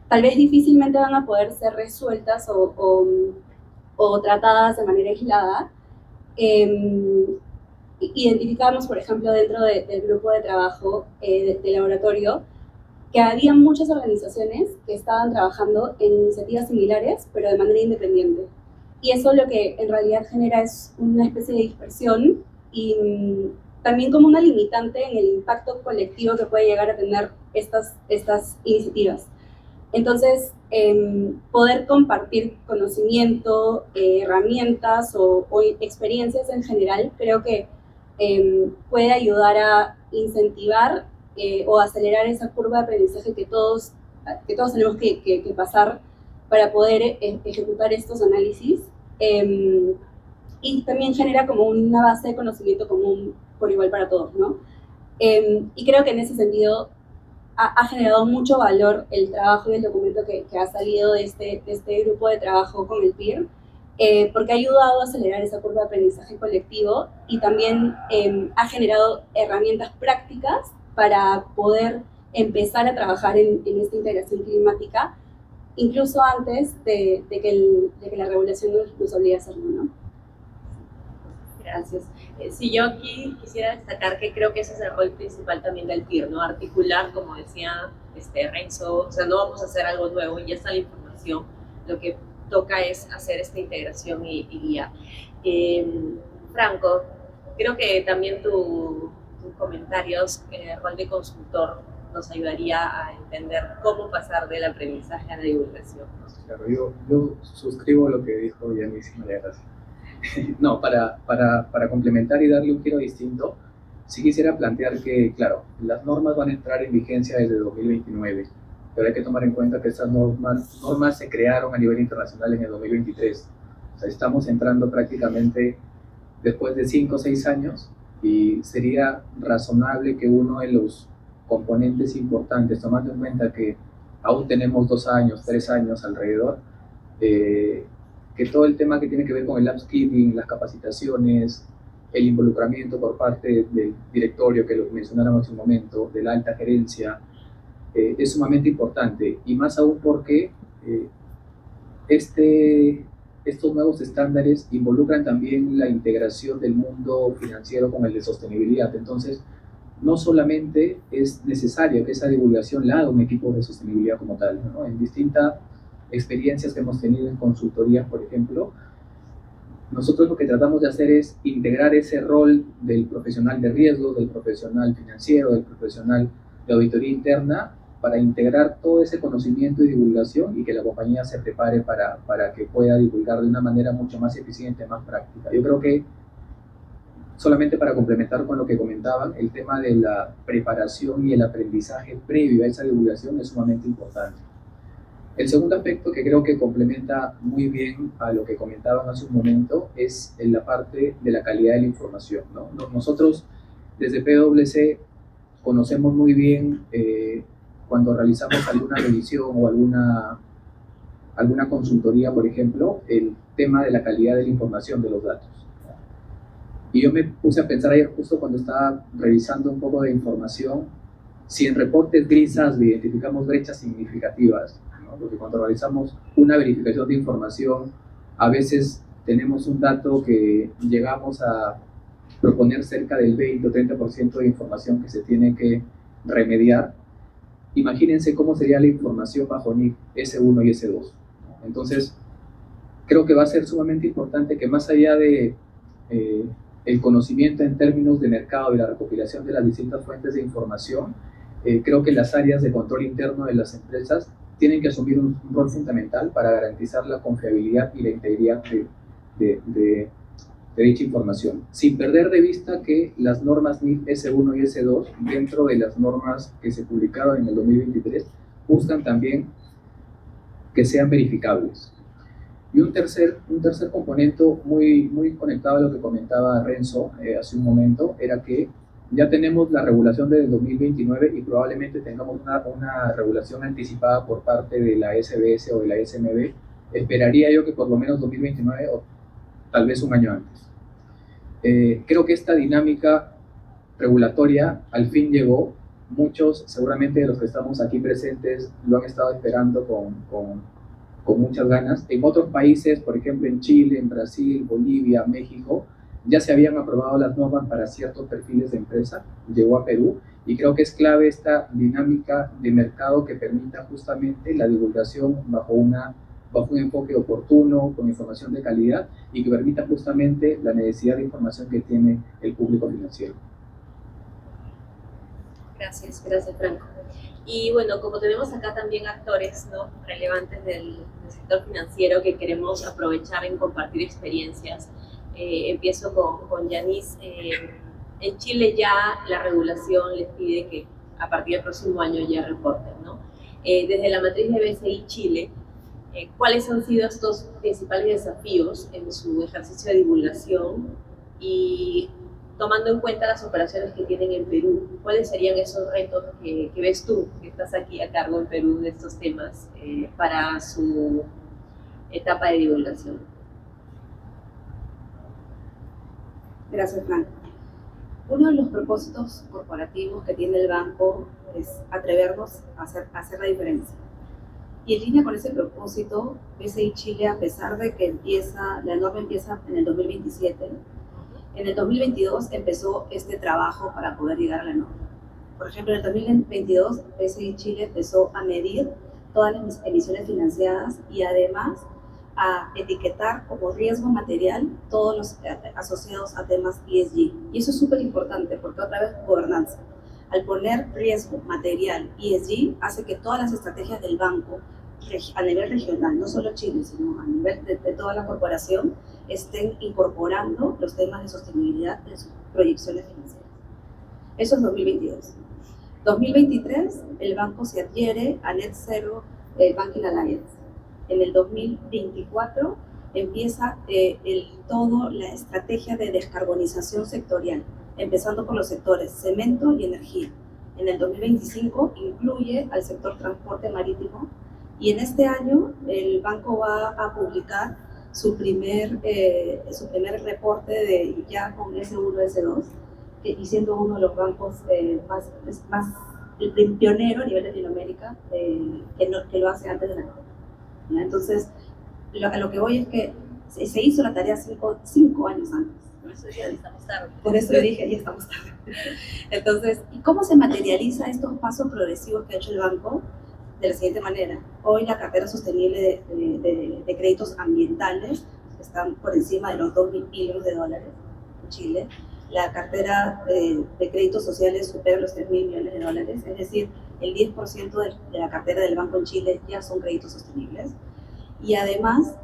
tal vez difícilmente van a poder ser resueltas o tratadas de manera aislada. Identificamos, por ejemplo, dentro del grupo de trabajo de laboratorio, que había muchas organizaciones que estaban trabajando en iniciativas similares, pero de manera independiente. Y eso lo que en realidad genera es una especie de dispersión y también como una limitante en el impacto colectivo que puede llegar a tener estas iniciativas. Entonces, poder compartir conocimiento, herramientas o experiencias en general, creo que puede ayudar a incentivar o acelerar esa curva de aprendizaje que todos tenemos que pasar para poder ejecutar estos análisis. Y también genera como una base de conocimiento común por igual para todos, ¿no? Y creo que en ese sentido ha generado mucho valor el trabajo y el documento que ha salido de este grupo de trabajo con el PIR, porque ha ayudado a acelerar esa curva de aprendizaje colectivo y también ha generado herramientas prácticas para poder empezar a trabajar en esta integración climática, incluso antes de que la regulación nos obligue a hacerlo, ¿no? Gracias. Sí, yo aquí quisiera destacar que creo que ese es el rol principal también del PIR, ¿no? Articular, como decía Renzo, o sea, no vamos a hacer algo nuevo, ya está la información, lo que toca es hacer esta integración y guía. Franco, creo que también tus comentarios, el rol de consultor, nos ayudaría a entender cómo pasar del aprendizaje a la divulgación, ¿no? Claro, yo suscribo lo que dijo Yanis y María Gracia. No, para complementar y darle un giro distinto, sí quisiera plantear que, claro, las normas van a entrar en vigencia desde 2029, pero hay que tomar en cuenta que estas normas se crearon a nivel internacional en el 2023. O sea, estamos entrando prácticamente después de 5 o 6 años y sería razonable que uno de los componentes importantes, tomando en cuenta que aún tenemos 2 años, 3 años alrededor, que todo el tema que tiene que ver con el upskilling, las capacitaciones, el involucramiento por parte del directorio, que lo mencionaron hace un momento, de la alta gerencia, es sumamente importante, y más aún porque estos nuevos estándares involucran también la integración del mundo financiero con el de sostenibilidad. Entonces, no solamente es necesario que esa divulgación la haga un equipo de sostenibilidad como tal, ¿no? En distintas experiencias que hemos tenido en consultorías, por ejemplo, nosotros lo que tratamos de hacer es integrar ese rol del profesional de riesgo, del profesional financiero, del profesional de auditoría interna, para integrar todo ese conocimiento y divulgación y que la compañía se prepare para que pueda divulgar de una manera mucho más eficiente, más práctica. Yo creo que, solamente para complementar con lo que comentaban, el tema de la preparación y el aprendizaje previo a esa divulgación es sumamente importante. El segundo aspecto que creo que complementa muy bien a lo que comentaban hace un momento es en la parte de la calidad de la información, ¿no? Nosotros desde PwC conocemos muy bien cuando realizamos alguna revisión o alguna consultoría, por ejemplo, el tema de la calidad de la información de los datos. Y yo me puse a pensar ayer, justo cuando estaba revisando un poco de información, si en reportes GRISASB identificamos brechas significativas, ¿no? Porque cuando realizamos una verificación de información, a veces tenemos un dato que llegamos a proponer cerca del 20 o 30% de información que se tiene que remediar. Imagínense cómo sería la información bajo NIC S1 y S2, ¿no? Entonces, creo que va a ser sumamente importante que, más allá de el conocimiento en términos de mercado y la recopilación de las distintas fuentes de información, Creo que las áreas de control interno de las empresas tienen que asumir un rol fundamental para garantizar la confiabilidad y la integridad de dicha información, sin perder de vista que las normas NIF S1 y S2, dentro de las normas que se publicaron en el 2023, buscan también que sean verificables. Y un tercer componente muy conectado a lo que comentaba Renzo hace un momento, era que ya tenemos la regulación desde el 2029 y probablemente tengamos una regulación anticipada por parte de la SBS o de la SMB. Esperaría yo que por lo menos 2029 o tal vez un año antes. Creo que esta dinámica regulatoria al fin llegó. Muchos, seguramente de los que estamos aquí presentes, lo han estado esperando con muchas ganas. En otros países, por ejemplo en Chile, en Brasil, Bolivia, México, ya se habían aprobado las normas para ciertos perfiles de empresa, llegó a Perú, y creo que es clave esta dinámica de mercado que permita justamente la divulgación bajo un enfoque oportuno, con información de calidad, y que permita justamente la necesidad de información que tiene el público financiero. Gracias Franco. Y bueno, como tenemos acá también actores, ¿no?, relevantes del sector financiero que queremos aprovechar en compartir experiencias, empiezo con Yanis. En Chile ya la regulación les pide que a partir del próximo año ya reporten, ¿no? Desde la matriz de BCI Chile, ¿cuáles han sido estos principales desafíos en su ejercicio de divulgación? Y tomando en cuenta las operaciones que tienen en Perú, ¿cuáles serían esos retos que ves tú, que estás aquí a cargo en Perú de estos temas, para su etapa de divulgación? Gracias, Franco. Uno de los propósitos corporativos que tiene el banco es atrevernos a hacer la diferencia. Y en línea con ese propósito, BCI Chile, a pesar de que la norma empieza en el 2027, en el 2022 empezó este trabajo para poder llegar a la norma. Por ejemplo, en el 2022, BCI Chile empezó a medir todas las emisiones financiadas y además a etiquetar como riesgo material todos los asociados a temas ESG. Y eso es súper importante porque otra vez gobernanza. Al poner riesgo material ESG hace que todas las estrategias del banco a nivel regional, no solo Chile, sino a nivel de toda la corporación, estén incorporando los temas de sostenibilidad en sus proyecciones financieras. Eso es 2022. 2023, el banco se adhiere a Net Zero Banking Alliance. En el 2024 empieza toda la estrategia de descarbonización sectorial, empezando por los sectores cemento y energía. En el 2025 incluye al sector transporte marítimo, y en este año el banco va a publicar su primer reporte ya con S1, S2, y siendo uno de los bancos más pionero a nivel de Latinoamérica, que lo hace antes de la norma. Entonces, a lo que voy es que se hizo la tarea 5 años antes. Por eso ya estamos tarde. Por eso le dije, ya estamos tarde. Entonces, ¿y cómo se materializa estos pasos progresivos que ha hecho el banco? De la siguiente manera. Hoy la cartera sostenible de créditos ambientales están por encima de los $2.000 billones en Chile. La cartera de créditos sociales supera los $3.000 millones, es decir, el 10% de la cartera del banco en Chile ya son créditos sostenibles. Y además,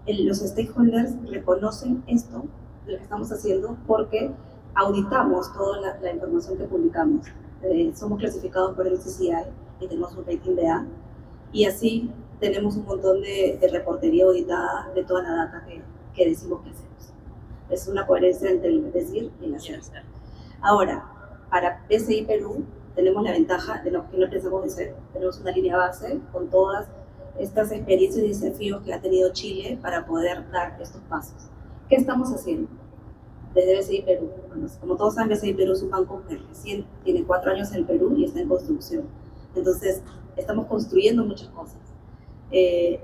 los stakeholders reconocen esto, lo que estamos haciendo, porque auditamos toda la información que publicamos. Somos clasificados por el MSCI y tenemos un rating de A, y así tenemos un montón de reportería auditada de toda la data que decimos que hacemos. Es una coherencia entre el decir y el hacer. Ahora, para BCI Perú tenemos la ventaja de lo que no pensamos de cero. Tenemos una línea base con todas estas experiencias y desafíos que ha tenido Chile para poder dar estos pasos. ¿Qué estamos haciendo? Desde BCI Perú. Como todos saben, BCI Perú es un banco que recién tiene 4 años en el Perú y está en construcción. Entonces, estamos construyendo muchas cosas.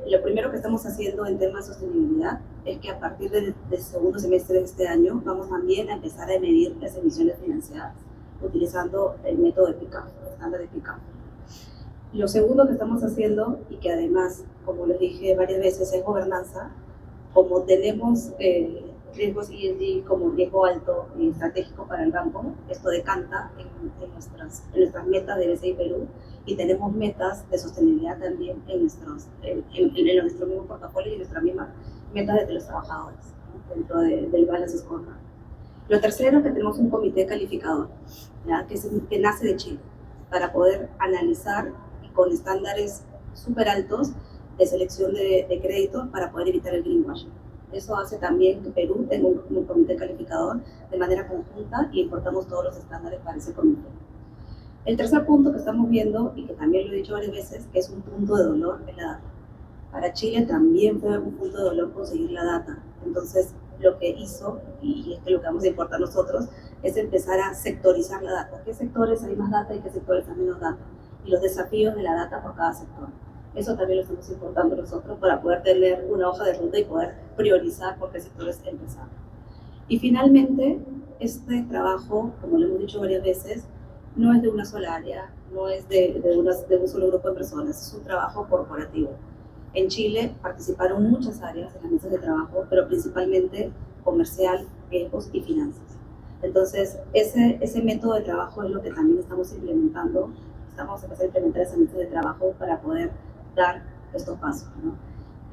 Lo primero que estamos haciendo en temas de sostenibilidad es que a partir del segundo semestre de este año vamos también a empezar a medir las emisiones financiadas utilizando el método de PICAF, el estándar de PICAF. Lo segundo que estamos haciendo, y que además, como les dije varias veces, es gobernanza. Como tenemos riesgos ESG como riesgo alto y estratégico para el banco. Esto decanta en nuestras metas de BCI Perú, y tenemos metas de sostenibilidad también en nuestro mismo portafolio y nuestras mismas metas de los trabajadores, ¿no? Dentro del Balance Scorecard. Lo tercero es que tenemos un comité calificador, ¿ya? Que nace de Chile, para poder analizar y con estándares súper altos de selección de créditos para poder evitar el greenwashing. Eso hace también que Perú tenga un comité calificador de manera conjunta y importamos todos los estándares para ese comité. El tercer punto que estamos viendo, y que también lo he dicho varias veces, que es un punto de dolor, es la data. Para Chile también fue un punto de dolor conseguir la data. Entonces, lo que hizo, y es que lo que vamos a importar nosotros, es empezar a sectorizar la data. ¿Qué sectores hay más data y qué sectores hay menos data? Y los desafíos de la data por cada sector. Eso también lo estamos importando nosotros para poder tener una hoja de ruta y poder priorizar por qué sectores empezar. Y finalmente, este trabajo, como lo hemos dicho varias veces, no es de una sola área, no es de un solo grupo de personas, es un trabajo corporativo. En Chile participaron muchas áreas en las mesas de trabajo, pero principalmente comercial, riesgos y finanzas. Entonces, ese método de trabajo es lo que también estamos implementando. Estamos empezando a implementar esa mesa de trabajo para poder dar estos pasos, ¿no?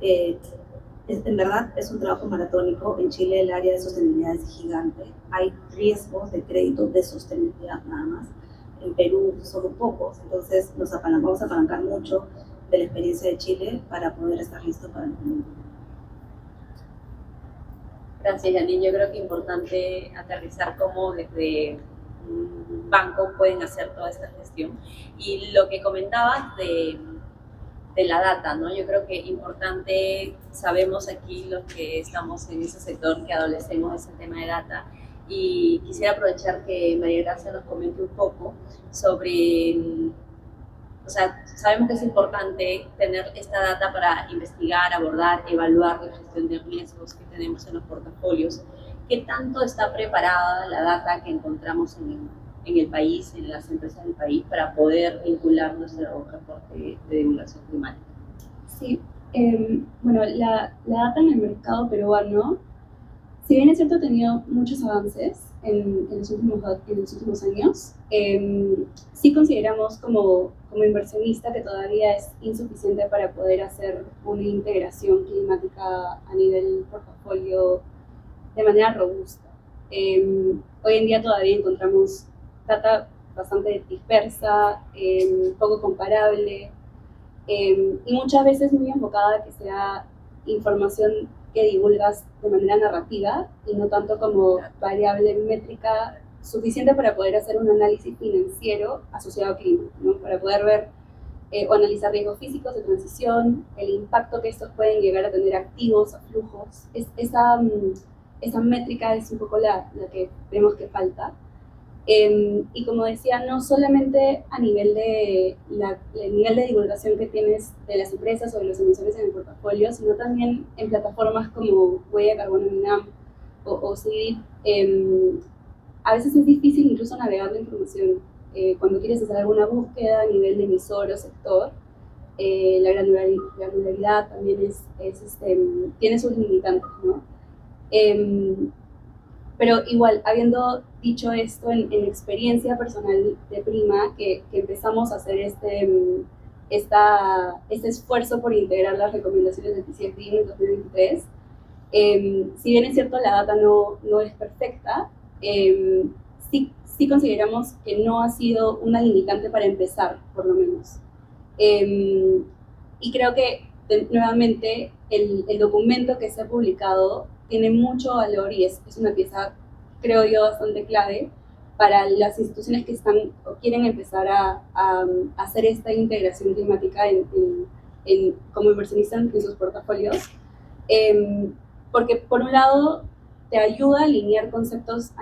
En verdad es un trabajo maratónico. En Chile el área de sostenibilidad es gigante. Hay riesgos de crédito de sostenibilidad nada más. En Perú somos pocos, entonces vamos a apalancar mucho de la experiencia de Chile para poder estar listos para el momento. Gracias, Janine. Yo creo que es importante aterrizar cómo desde un banco pueden hacer toda esta gestión. Y lo que comentabas de la data, ¿no? Yo creo que es importante, sabemos aquí los que estamos en ese sector que adolecemos ese tema de data, y quisiera aprovechar que María Gracia nos comente un poco sobre, o sea, sabemos que es importante tener esta data para investigar, abordar, evaluar la gestión de riesgos que tenemos en los portafolios. ¿Qué tanto está preparada la data que encontramos en el país, en las empresas del país, para poder vincular nuestro reporte de divulgación climática? Sí, bueno, la data en el mercado peruano, si bien es cierto, ha tenido muchos avances en los últimos años, sí consideramos como inversionista que todavía es insuficiente para poder hacer una integración climática a nivel portafolio de manera robusta. Hoy en día todavía encontramos data bastante dispersa, poco comparable, y muchas veces muy enfocada a que sea información que divulgas de manera narrativa y no tanto como variable métrica suficiente para poder hacer un análisis financiero asociado a clima, ¿no? Para poder ver o analizar riesgos físicos de transición, el impacto que estos pueden llegar a tener activos, a flujos. Esa métrica es un poco la que vemos que falta. Y como decía, no solamente a nivel el nivel de divulgación que tienes de las empresas o de las emisiones en el portafolio, sino también en plataformas como Huella de Carbono Minam o CIDIP. A veces es difícil incluso navegar la información. Cuando quieres hacer alguna búsqueda a nivel de emisor o sector, la granularidad también tiene sus limitantes, ¿no? Pero igual, habiendo dicho esto, en experiencia personal de Prima, que empezamos a hacer este esfuerzo por integrar las recomendaciones del TCFD en el 2023, si bien es cierto la data no es perfecta, sí consideramos que no ha sido una limitante para empezar, por lo menos. Y creo que, nuevamente, el documento que se ha publicado tiene mucho valor y es una pieza, creo yo, bastante clave para las instituciones que están o quieren empezar a hacer esta integración climática como inversionistas en sus portafolios. Porque, por un lado, te ayuda a alinear conceptos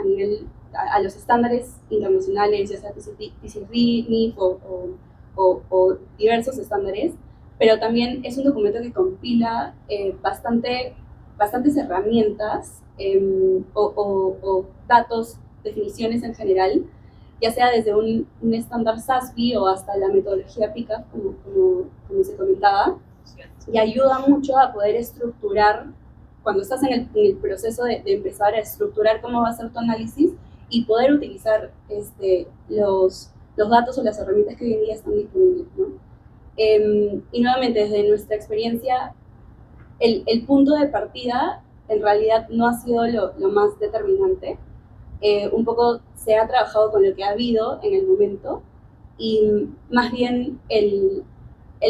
a los estándares internacionales, ya sea TCFD, NIF o diversos estándares, pero también es un documento que compila bastantes herramientas o datos, definiciones en general, ya sea desde un estándar SASB o hasta la metodología PICAP, como se comentaba, y ayuda mucho a poder estructurar cuando estás en el proceso de empezar a estructurar cómo va a ser tu análisis y poder utilizar los datos o las herramientas que hoy en día están disponibles, ¿no? Y nuevamente, desde nuestra experiencia, el punto de partida en realidad no ha sido lo más determinante. Un poco se ha trabajado con lo que ha habido en el momento y más bien el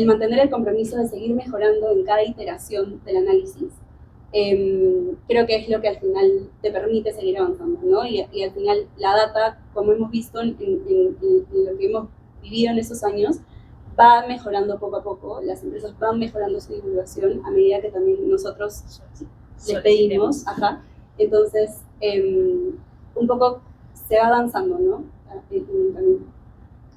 mantener el compromiso de seguir mejorando en cada iteración del análisis, creo que es lo que al final te permite seguir avanzando, ¿no? Y al final la data, como hemos visto en lo que hemos vivido en esos años, va mejorando poco a poco, las empresas van mejorando su divulgación a medida que también nosotros les pedimos, entonces un poco se va avanzando, ¿no?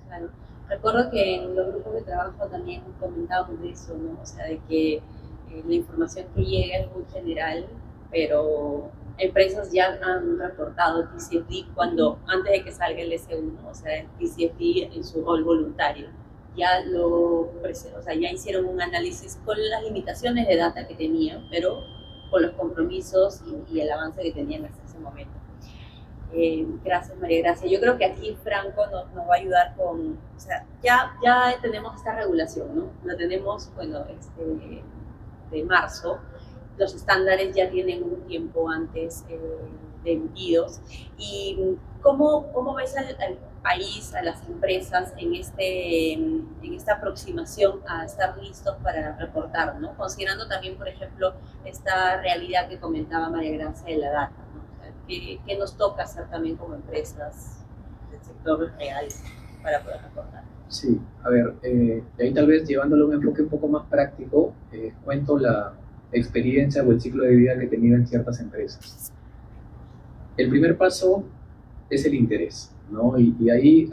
Claro. Recuerdo que en los grupos de trabajo también comentábamos de eso, ¿no? O sea, de que la información que llega es muy general, pero empresas ya han reportado TCFD antes de que salga el S1, o sea, el TCFD en su rol voluntario. Ya ya hicieron un análisis con las limitaciones de data que tenían, pero con los compromisos y el avance que tenían hasta ese momento. Gracias, María Gracia. Yo creo que aquí Franco nos va a ayudar con, o sea, ya tenemos esta regulación, ¿no? La tenemos, bueno, de marzo. Los estándares ya tienen un tiempo antes de emitidos. ¿Y cómo ves al país, a las empresas en esta aproximación a estar listos para reportar, ¿no? Considerando también, por ejemplo, esta realidad que comentaba María Gracia de la data, ¿no? O sea, ¿qué nos toca hacer también como empresas del sector real para poder reportar? Sí, a ver, ahí tal vez llevándolo a un enfoque un poco más práctico, cuento la experiencia o el ciclo de vida que he tenido en ciertas empresas. El primer paso es el interés, ¿no? Y ahí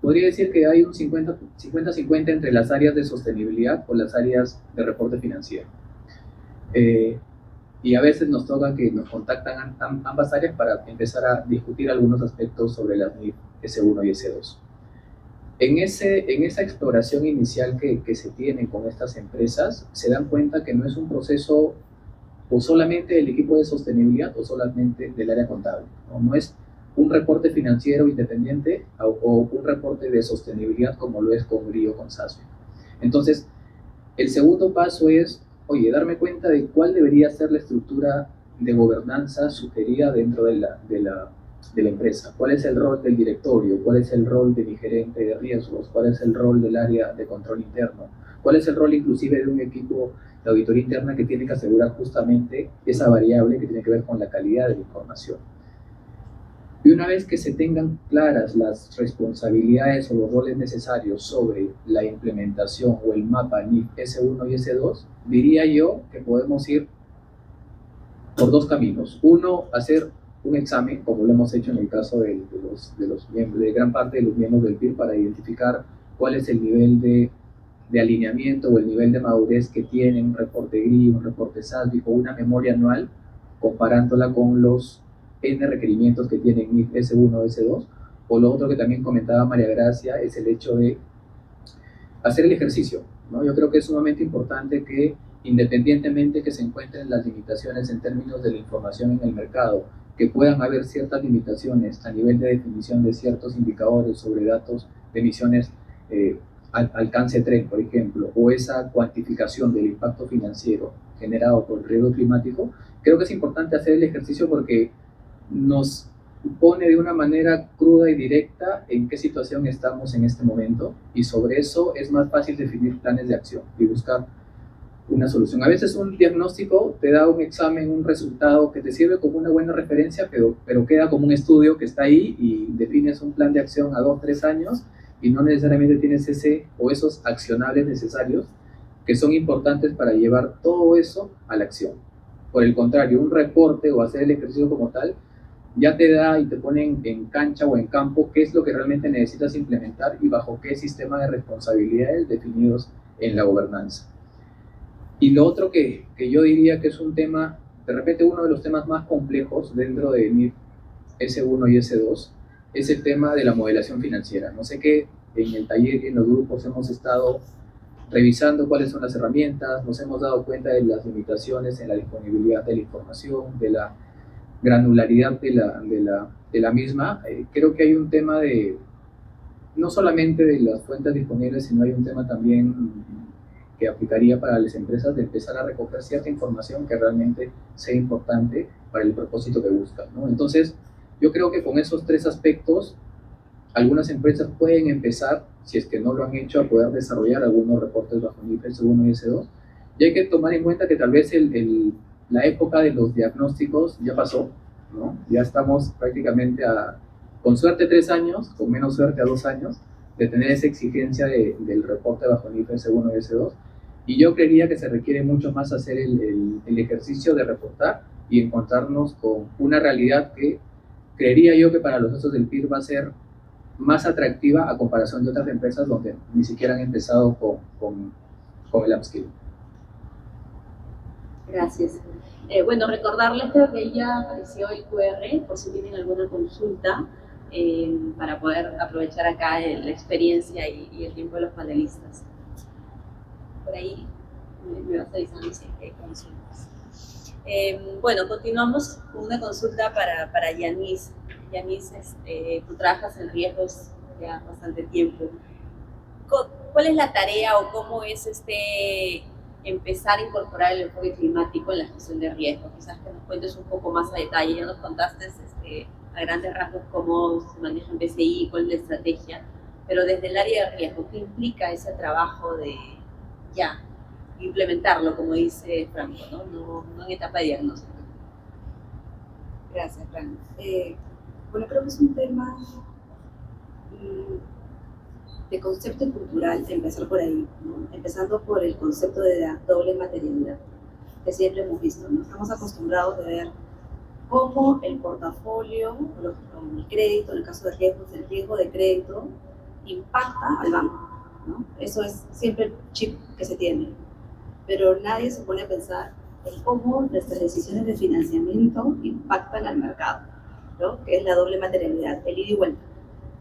podría decir que hay un 50-50 entre las áreas de sostenibilidad o las áreas de reporte financiero. Y a veces nos toca que nos contactan ambas áreas para empezar a discutir algunos aspectos sobre las NIF S1 y S2. En esa exploración inicial que se tiene con estas empresas, se dan cuenta que no es un proceso o solamente del equipo de sostenibilidad o solamente del área contable, ¿no? No es un reporte financiero independiente o un reporte de sostenibilidad como lo es con GRI o con SASB. Entonces, el segundo paso es, darme cuenta de cuál debería ser la estructura de gobernanza sugerida dentro de la empresa. ¿Cuál es el rol del directorio? ¿Cuál es el rol de mi gerente de riesgos? ¿Cuál es el rol del área de control interno? ¿Cuál es el rol inclusive de un equipo de auditoría interna que tiene que asegurar justamente esa variable que tiene que ver con la calidad de la información? Y una vez que se tengan claras las responsabilidades o los roles necesarios sobre la implementación o el mapa NIF S1 y S2, diría yo que podemos ir por dos caminos. Uno, hacer un examen, como lo hemos hecho en el caso de gran parte de los miembros del PIR, para identificar cuál es el nivel de alineamiento o el nivel de madurez que tienen un reporte GRI, un reporte SASB o una memoria anual, comparándola con los N requerimientos que tienen NIF S1 o S2. O lo otro que también comentaba María Gracia es el hecho de hacer el ejercicio, ¿no? Yo creo que es sumamente importante que, independientemente que se encuentren las limitaciones en términos de la información en el mercado, que puedan haber ciertas limitaciones a nivel de definición de ciertos indicadores sobre datos de emisiones, alcance tren, por ejemplo, o esa cuantificación del impacto financiero generado por el riesgo climático, creo que es importante hacer el ejercicio porque nos pone de una manera cruda y directa en qué situación estamos en este momento, y sobre eso es más fácil definir planes de acción y buscar una solución. A veces un diagnóstico te da un examen, un resultado que te sirve como una buena referencia, pero queda como un estudio que está ahí y defines un plan de acción a 2-3 años y no necesariamente tienes ese o esos accionables necesarios que son importantes para llevar todo eso a la acción. Por el contrario, un reporte o hacer el ejercicio como tal ya te da y te pone en cancha o en campo qué es lo que realmente necesitas implementar y bajo qué sistema de responsabilidades definidos en la gobernanza. Y lo otro que yo diría que es un tema, de repente uno de los temas más complejos dentro de NIF S1 y S2, es el tema de la modelación financiera. No sé qué en el taller y en los grupos hemos estado revisando cuáles son las herramientas, nos hemos dado cuenta de las limitaciones en la disponibilidad de la información, de la granularidad de la misma. Creo que hay un tema no solamente de las fuentes disponibles, sino hay un tema también que aplicaría para las empresas de empezar a recoger cierta información que realmente sea importante para el propósito que buscan, ¿no? Entonces, yo creo que con esos tres aspectos, algunas empresas pueden empezar, si es que no lo han hecho, a poder desarrollar algunos reportes bajo NIF S1 y S2. Y hay que tomar en cuenta que tal vez la época de los diagnósticos ya pasó, ¿no? Ya estamos prácticamente con suerte 3 años, con menos suerte a 2 años, de tener esa exigencia del reporte bajo NIF S1 y S2. Y yo creería que se requiere mucho más hacer el ejercicio de reportar y encontrarnos con una realidad que creería yo que para los socios del PIR va a ser más atractiva a comparación de otras empresas donde ni siquiera han empezado con el upskilling. Gracias. Bueno, recordarles, creo que ya apareció el QR por si tienen alguna consulta para poder aprovechar acá la experiencia y el tiempo de los panelistas. Por ahí me vas avisando si hay consultas. Bueno, continuamos con una consulta para Yanis. Yanis, tú trabajas en riesgos ya bastante tiempo. ¿Cuál es la tarea o cómo es empezar a incorporar el enfoque climático en la gestión de riesgos? Quizás que nos cuentes un poco más a detalle. Ya nos contaste a grandes rasgos cómo se maneja en BCI, cuál es la estrategia, pero desde el área de riesgo, ¿qué implica ese trabajo de ya implementarlo, como dice Franco, no en etapa de diagnóstico? Gracias, Franco. Bueno, creo que es un tema de concepto cultural, empezar por ahí, ¿no? Empezando por el concepto de la doble materialidad, que siempre hemos visto, ¿no? Estamos acostumbrados a ver cómo el portafolio, o el crédito, en el caso de riesgos, el riesgo de crédito, impacta al banco, ¿no? Eso es siempre el chip que se tiene, pero nadie se pone a pensar en cómo nuestras decisiones de financiamiento impactan al mercado, ¿no? Que es la doble materialidad, el ida y vuelta,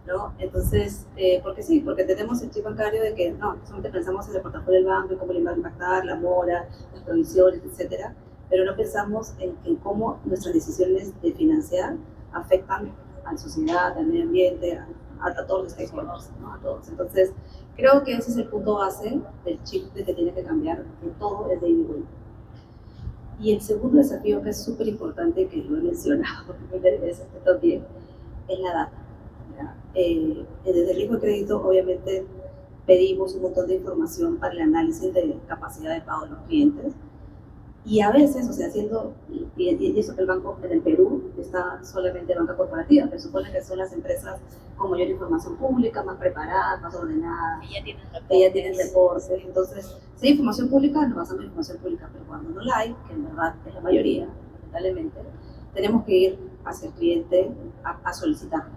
¿no? Entonces, porque sí, porque tenemos el chip bancario de que no, solamente pensamos en el portafolio del banco y cómo le va a impactar, la mora, las provisiones, etcétera, pero no pensamos en cómo nuestras decisiones de financiar afectan a la sociedad, al medio ambiente, a todos los stakeholders, ¿no? A todos. Entonces, creo que ese es el punto base del chip de que tiene que cambiar, que todo es de ida y vuelta. Y el segundo desafío, que es súper importante, que lo he mencionado muchas veces también, es la data. Desde el riesgo de crédito, obviamente, pedimos un montón de información para el análisis de capacidad de pago de los clientes. Y a veces, o sea, y eso que el banco en el Perú está solamente banca corporativa, que supone que son las empresas con mayor información pública, más preparadas, más ordenadas. Ella tiene reportes. Entonces, si hay información pública, nos basamos en información pública, pero cuando no la hay, que en verdad es la mayoría, lamentablemente, tenemos que ir hacia el cliente a solicitarlo.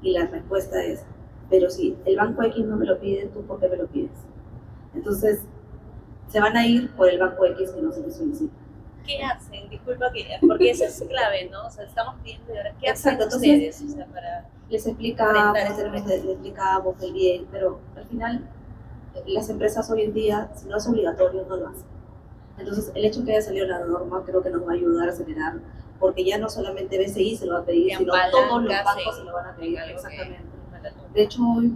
Y la respuesta es, pero si el banco X no me lo pide, ¿tú por qué me lo pides? Entonces, se van a ir por el banco X que no se les solicita. ¿Qué hacen? Disculpa, porque eso es clave, ¿no? O sea, estamos pidiendo, ¿qué hacen ustedes? O sea, les explicamos el bien, pero al final las empresas hoy en día, si no es obligatorio, no lo hacen. Entonces, el hecho que haya salido la norma creo que nos va a ayudar a acelerar, porque ya no solamente BCI se lo va a pedir, sino todos los bancos se lo van a pedir. Exactamente. De hecho, hoy,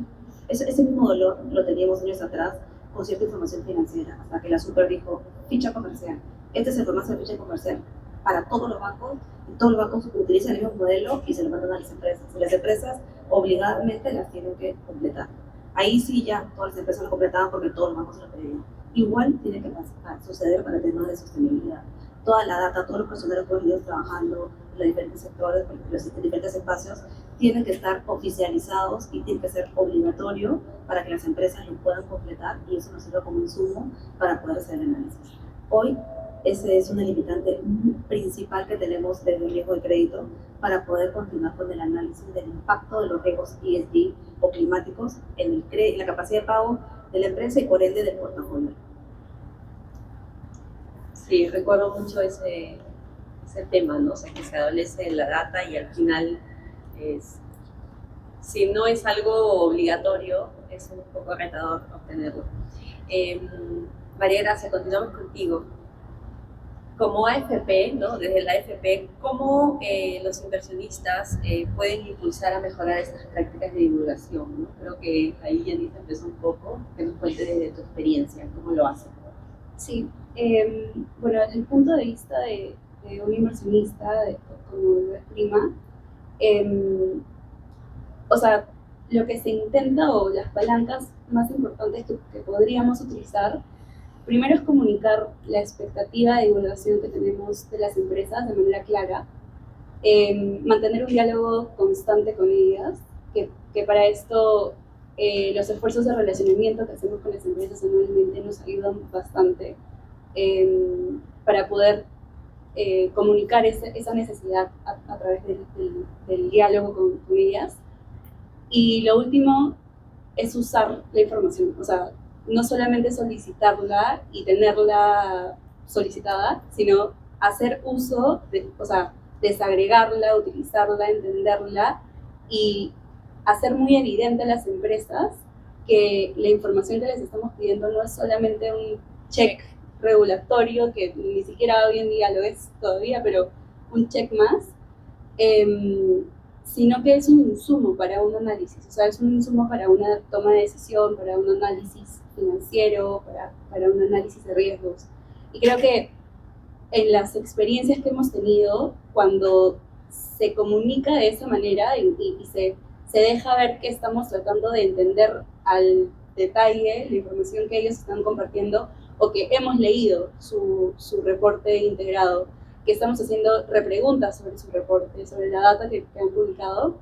ese mismo dolor lo teníamos años atrás con cierta información financiera, hasta que la Super dijo, ficha comercial. Este es el formato de ficha comercial para todos los bancos, y todos los bancos utilizan el mismo modelo y se lo mandan a las empresas. Y las empresas obligadamente las tienen que completar. Ahí sí ya todas las empresas lo completaban porque todos los bancos lo pedían. Igual tiene que suceder para temas de sostenibilidad. Toda la data, todos los personeros que hemos ido trabajando en los diferentes sectores, en los diferentes espacios, tienen que estar oficializados y tiene que ser obligatorio para que las empresas lo puedan completar y eso nos sirve como insumo para poder hacer el análisis. Hoy, ese es una limitante principal que tenemos del riesgo de crédito para poder continuar con el análisis del impacto de los riesgos ESG o climáticos en la capacidad de pago de la empresa y por ende del portafolio. Sí, recuerdo mucho ese tema, ¿no? O sea, que se adolece de la data y al final, si no es algo obligatorio, es un poco retador obtenerlo. María Gracia, continuamos contigo. Como AFP, ¿no? Desde la AFP, ¿cómo los inversionistas pueden impulsar a mejorar estas prácticas de divulgación, ¿no? Creo que ahí Yanisa empezó un poco, que nos cuente desde tu experiencia, ¿cómo lo hacen? Sí, bueno, desde el punto de vista de un inversionista, como lo es Prima, o sea, lo que se intenta o las palancas más importantes que podríamos utilizar, primero es comunicar la expectativa de divulgación que tenemos de las empresas de manera clara, mantener un diálogo constante con ellas, que para esto los esfuerzos de relacionamiento que hacemos con las empresas anualmente nos ayudan bastante para poder comunicar esa necesidad a través del diálogo con ellas. Y lo último es usar la información, o sea, no solamente solicitarla y tenerla solicitada, sino hacer uso, o sea, desagregarla, utilizarla, entenderla y hacer muy evidente a las empresas que la información que les estamos pidiendo no es solamente un check regulatorio, que ni siquiera hoy en día lo es todavía, pero un check más, sino que es un insumo para un análisis, o sea, es un insumo para una toma de decisión, para un análisis financiero, para un análisis de riesgos. Y creo que en las experiencias que hemos tenido, cuando se comunica de esa manera y se deja ver que estamos tratando de entender al detalle la información que ellos están compartiendo o que hemos leído su reporte integrado, que estamos haciendo repreguntas sobre su reporte, sobre la data que han publicado,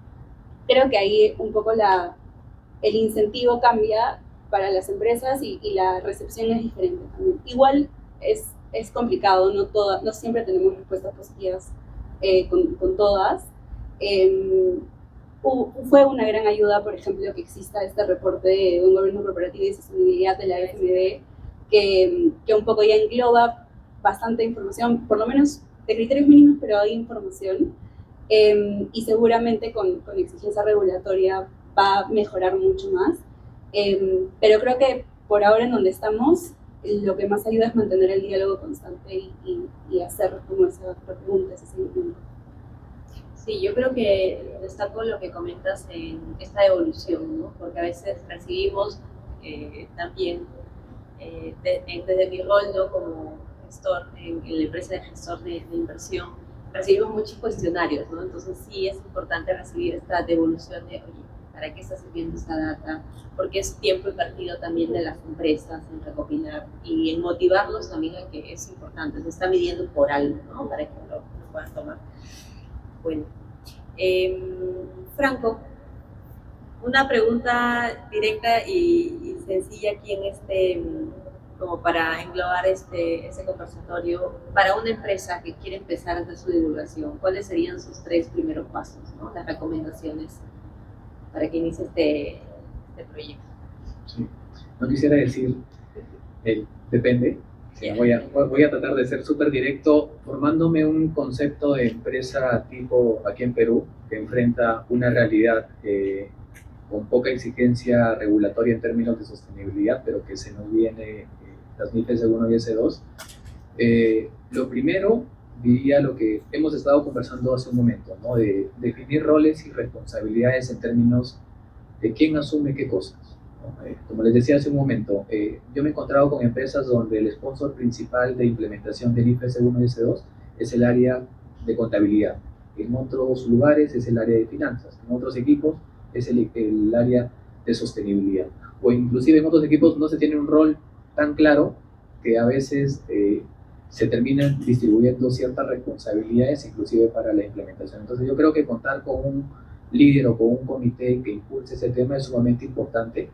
creo que ahí un poco el incentivo cambia para las empresas y la recepción es diferente también. Igual es complicado, no siempre tenemos respuestas positivas con todas. Fue una gran ayuda, por ejemplo, que exista este reporte de un gobierno corporativo y de sostenibilidad de la FMB, que un poco ya engloba bastante información, por lo menos de criterios mínimos, pero hay información, y seguramente con exigencia regulatoria va a mejorar mucho más, pero creo que por ahora en donde estamos, lo que más ayuda es mantener el diálogo constante y hacer como esas preguntas, ese seguimiento. Sí, yo creo que destaco lo que comentas en esta evolución, ¿no? Porque a veces recibimos también, desde mi rol, ¿no? Como gestor en la empresa de gestor de inversión, recibimos muchos cuestionarios, ¿no? Entonces sí es importante recibir esta devolución de, oye, ¿para qué está sirviendo esta data? Porque es tiempo invertido también de las empresas en recopilar y en motivarlos también a que es importante, se está midiendo por algo, ¿no? Para que lo puedan tomar. Bueno, Franco, una pregunta directa y sencilla aquí en como para englobar este conversatorio. Para una empresa que quiere empezar a hacer su divulgación, ¿cuáles serían sus 3 primeros pasos, ¿no? Las recomendaciones para que inicie este proyecto? Sí. No quisiera decir, depende. Voy a tratar de ser súper directo, formándome un concepto de empresa tipo aquí en Perú, que enfrenta una realidad con poca exigencia regulatoria en términos de sostenibilidad, pero que se nos viene las MIP S1 y S2. Lo primero, diría lo que hemos estado conversando hace un momento, ¿no? De definir roles y responsabilidades en términos de quién asume qué cosas. Como les decía hace un momento, yo me he encontrado con empresas donde el sponsor principal de implementación del IFES 1 y S2 es el área de contabilidad. En otros lugares es el área de finanzas. En otros equipos es el área de sostenibilidad. O inclusive en otros equipos no se tiene un rol tan claro que a veces se terminan distribuyendo ciertas responsabilidades, inclusive para la implementación. Entonces yo creo que contar con un líder o con un comité que impulse ese tema es sumamente importante.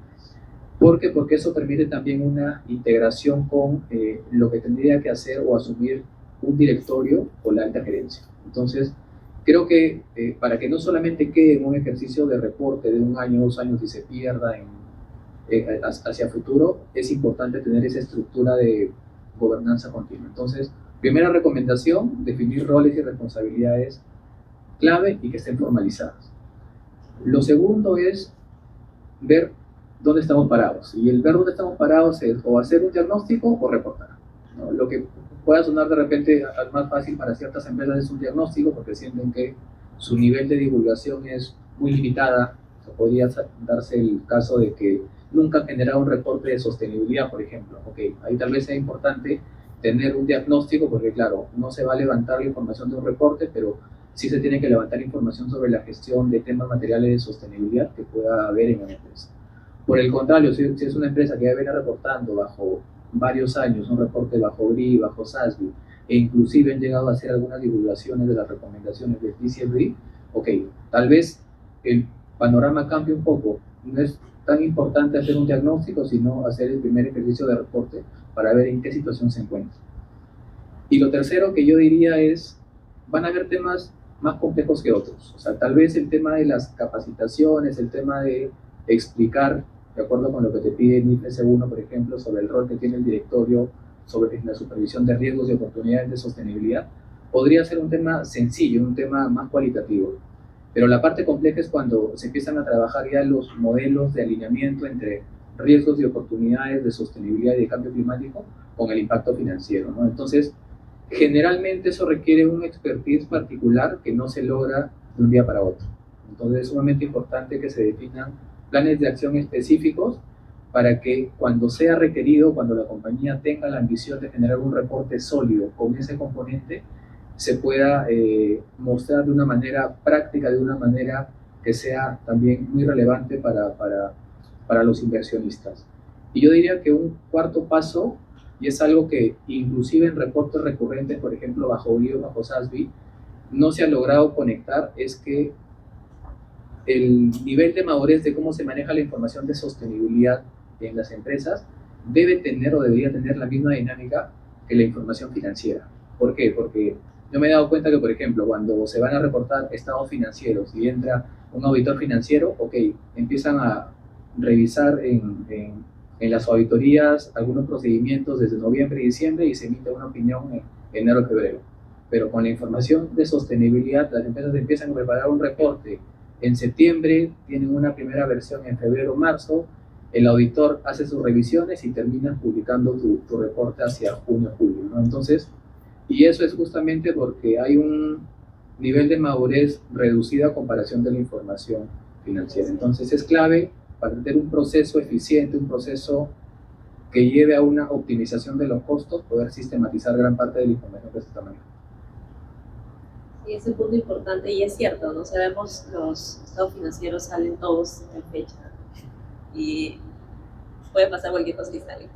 Porque eso permite también una integración con lo que tendría que hacer o asumir un directorio o la alta gerencia. Entonces, creo que para que no solamente quede en un ejercicio de reporte de 1 año, 2 años y se pierda hacia futuro, es importante tener esa estructura de gobernanza continua. Entonces, primera recomendación, definir roles y responsabilidades clave y que estén formalizadas. Lo segundo es ver dónde estamos parados. Y el ver dónde estamos parados es o hacer un diagnóstico o reportar, ¿no? Lo que pueda sonar de repente más fácil para ciertas empresas es un diagnóstico porque sienten que su nivel de divulgación es muy limitada. O sea, podría darse el caso de que nunca han generado un reporte de sostenibilidad, por ejemplo. Ahí tal vez sea importante tener un diagnóstico porque, claro, no se va a levantar la información de un reporte, pero sí se tiene que levantar información sobre la gestión de temas materiales de sostenibilidad que pueda haber en una empresa. Por el contrario, si es una empresa que ya viene reportando bajo varios años, un reporte bajo GRI, bajo SASB, e inclusive han llegado a hacer algunas divulgaciones de las recomendaciones del TCFD, tal vez el panorama cambie un poco. No es tan importante hacer un diagnóstico, sino hacer el primer ejercicio de reporte para ver en qué situación se encuentra. Y lo tercero que yo diría es, van a haber temas más complejos que otros. O sea, tal vez el tema de las capacitaciones, el tema de explicar, de acuerdo con lo que te pide NIFS 1, por ejemplo, sobre el rol que tiene el directorio, sobre la supervisión de riesgos y oportunidades de sostenibilidad, podría ser un tema sencillo, un tema más cualitativo. Pero la parte compleja es cuando se empiezan a trabajar ya los modelos de alineamiento entre riesgos y oportunidades de sostenibilidad y de cambio climático con el impacto financiero, ¿no? Entonces, generalmente eso requiere un expertise particular que no se logra de un día para otro. Entonces, es sumamente importante que se definan planes de acción específicos para que cuando sea requerido, cuando la compañía tenga la ambición de generar un reporte sólido con ese componente, se pueda mostrar de una manera práctica, de una manera que sea también muy relevante para los inversionistas. Y yo diría que un cuarto paso, y es algo que inclusive en reportes recurrentes, por ejemplo, bajo GRI o bajo SASB, no se ha logrado conectar, es que el nivel de madurez de cómo se maneja la información de sostenibilidad en las empresas debe tener o debería tener la misma dinámica que la información financiera. ¿Por qué? Porque yo me he dado cuenta que, por ejemplo, cuando se van a reportar estados financieros y entra un auditor financiero, empiezan a revisar en las auditorías algunos procedimientos desde noviembre y diciembre y se emite una opinión en enero y febrero. Pero con la información de sostenibilidad, las empresas empiezan a preparar un reporte en septiembre, tienen una primera versión en febrero o marzo, el auditor hace sus revisiones y terminas publicando tu reporte hacia junio o julio, ¿no? Entonces, y eso es justamente porque hay un nivel de madurez reducido a comparación de la información financiera. Entonces es clave para tener un proceso eficiente, un proceso que lleve a una optimización de los costos, poder sistematizar gran parte de la información que se está manejando. Y ese punto importante, y es cierto, ¿no? Sabemos los estados financieros salen todos en fecha y puede pasar cualquier cosa y salen,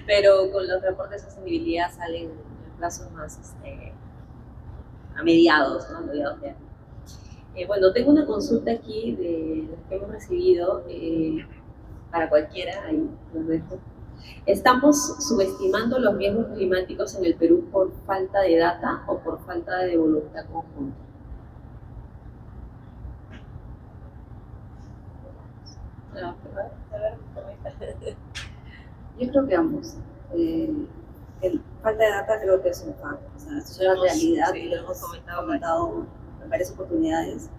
pero con los reportes de sostenibilidad salen en plazos más a mediados, ¿no? A mediados de año. Bueno, tengo una consulta aquí de las que hemos recibido para cualquiera, ahí los dejo. ¿Estamos subestimando los riesgos climáticos en el Perú por falta de data o por falta de voluntad conjunta? Yo creo que ambos. Falta de data creo que es un facto. O sea, eso es la realidad, y lo hemos comentado en varias oportunidades.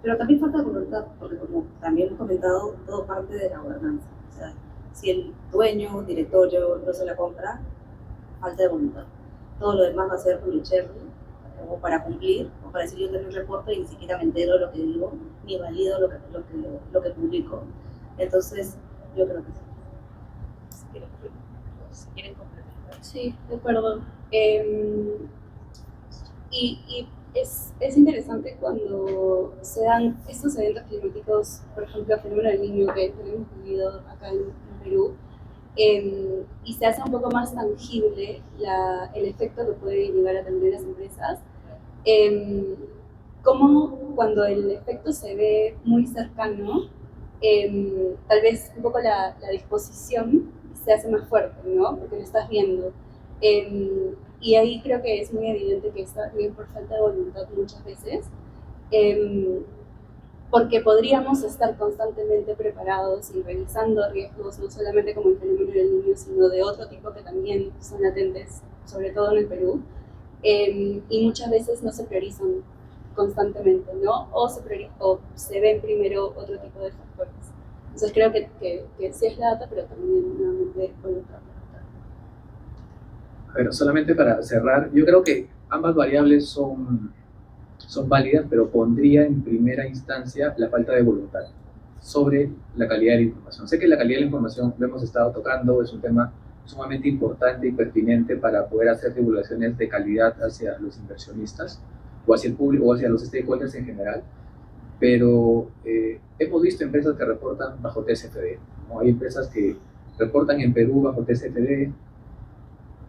Pero también falta de voluntad, porque como también hemos comentado, todo parte de la gobernanza. O sea, si el dueño, directorio, no se la compra, falta de voluntad. Todo lo demás va a ser cherry, o para cumplir, o para decir yo tengo un reporte y ni siquiera me entero de lo que digo, ni valido lo que publico. Entonces, yo creo que sí. Si quieren complementar. Sí, de acuerdo. Y es interesante cuando se dan estos eventos climáticos, por ejemplo, el fenómeno del Niño que tenemos vivido acá en Perú, y se hace un poco más tangible el efecto que puede llegar a tener las empresas. Como cuando el efecto se ve muy cercano, tal vez un poco la disposición se hace más fuerte, ¿no? Porque lo estás viendo. Y ahí creo que es muy evidente que está bien por falta de voluntad muchas veces, porque podríamos estar constantemente preparados y revisando riesgos, no solamente como el fenómeno del Niño, sino de otro tipo que también son latentes, sobre todo en el Perú, y muchas veces no se priorizan constantemente, ¿no? O se ven primero otro tipo de factores. Entonces creo que sí es data, pero también nuevamente voluntad. Pero solamente para cerrar, yo creo que ambas variables son válidas, pero pondría en primera instancia la falta de voluntad sobre la calidad de la información. Sé que la calidad de la información lo hemos estado tocando, es un tema sumamente importante y pertinente para poder hacer divulgaciones de calidad hacia los inversionistas o hacia el público o hacia los stakeholders en general, pero hemos visto empresas que reportan bajo TCFD, ¿no? Hay empresas que reportan en Perú bajo TCFD.